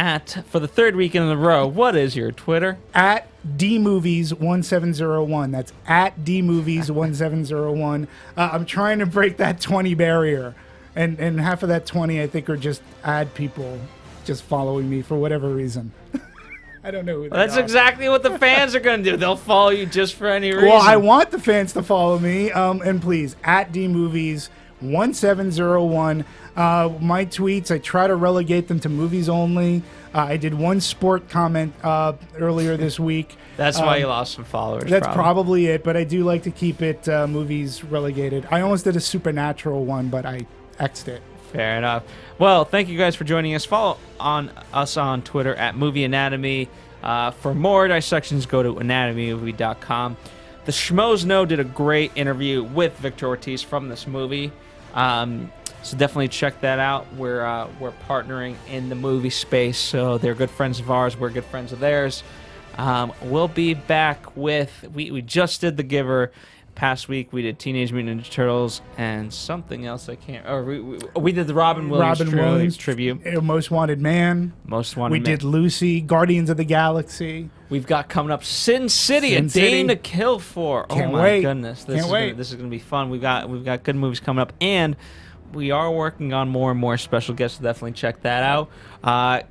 for the third week in a row. What is your Twitter? At DMovies1701. That's at DMovies1701. I'm trying to break that 20 barrier, and half of that 20 I think are just ad people just following me for whatever reason. I don't know who they That's are. Exactly what the fans are going to do. They'll follow you just for any reason. Well, I want the fans to follow me. And please, at DMovies1701. My tweets, I try to relegate them to movies only. I did one sport comment earlier this week. That's why you lost some followers. That's probably it, but I do like to keep it movies relegated. I almost did a supernatural one, but I X'd it. Fair enough. Well, thank you guys for joining us. Follow us on Twitter at Movie Anatomy. For more dissections, go to anatomymovie.com. The Schmoes Know did a great interview with Victor Ortiz from this movie. So definitely check that out. We're partnering in the movie space, so they're good friends of ours. We're good friends of theirs. We'll be back with... We just did The Giver. Past week we did Teenage Mutant Ninja Turtles and something else I can't. Or we did the Robin Williams tribute. Most Wanted Man. We did Lucy, Guardians of the Galaxy. We've got coming up Sin City, A Dame to Kill For. Can't oh my wait. goodness, Can't wait. This is gonna be fun. We've got good movies coming up, and we are working on more and more special guests. So definitely check that out.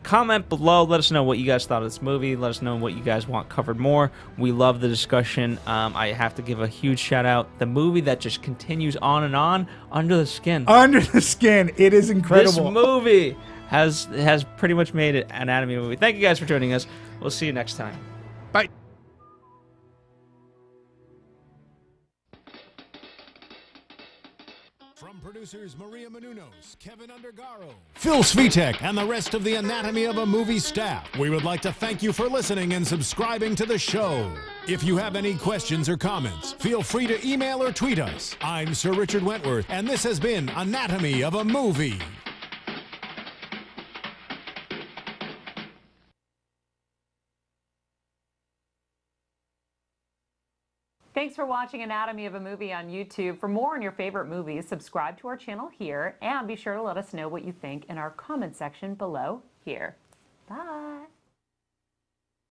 Comment below. Let us know what you guys thought of this movie. Let us know what you guys want covered more. We love the discussion. I have to give a huge shout out. The movie that just continues on and on, Under the Skin. Under the Skin. It is incredible. This movie has pretty much made it an anatomy movie. Thank you guys for joining us. We'll see you next time. Bye. Producers Maria Menounos, Kevin Undergaro, Phil Svitek, and the rest of the Anatomy of a Movie staff. We would like to thank you for listening and subscribing to the show. If you have any questions or comments, feel free to email or tweet us. I'm Sir Richard Wentworth, and this has been Anatomy of a Movie. Thanks for watching Anatomy of a Movie on YouTube. For more on your favorite movies, subscribe to our channel here, and be sure to let us know what you think in our comment section below here.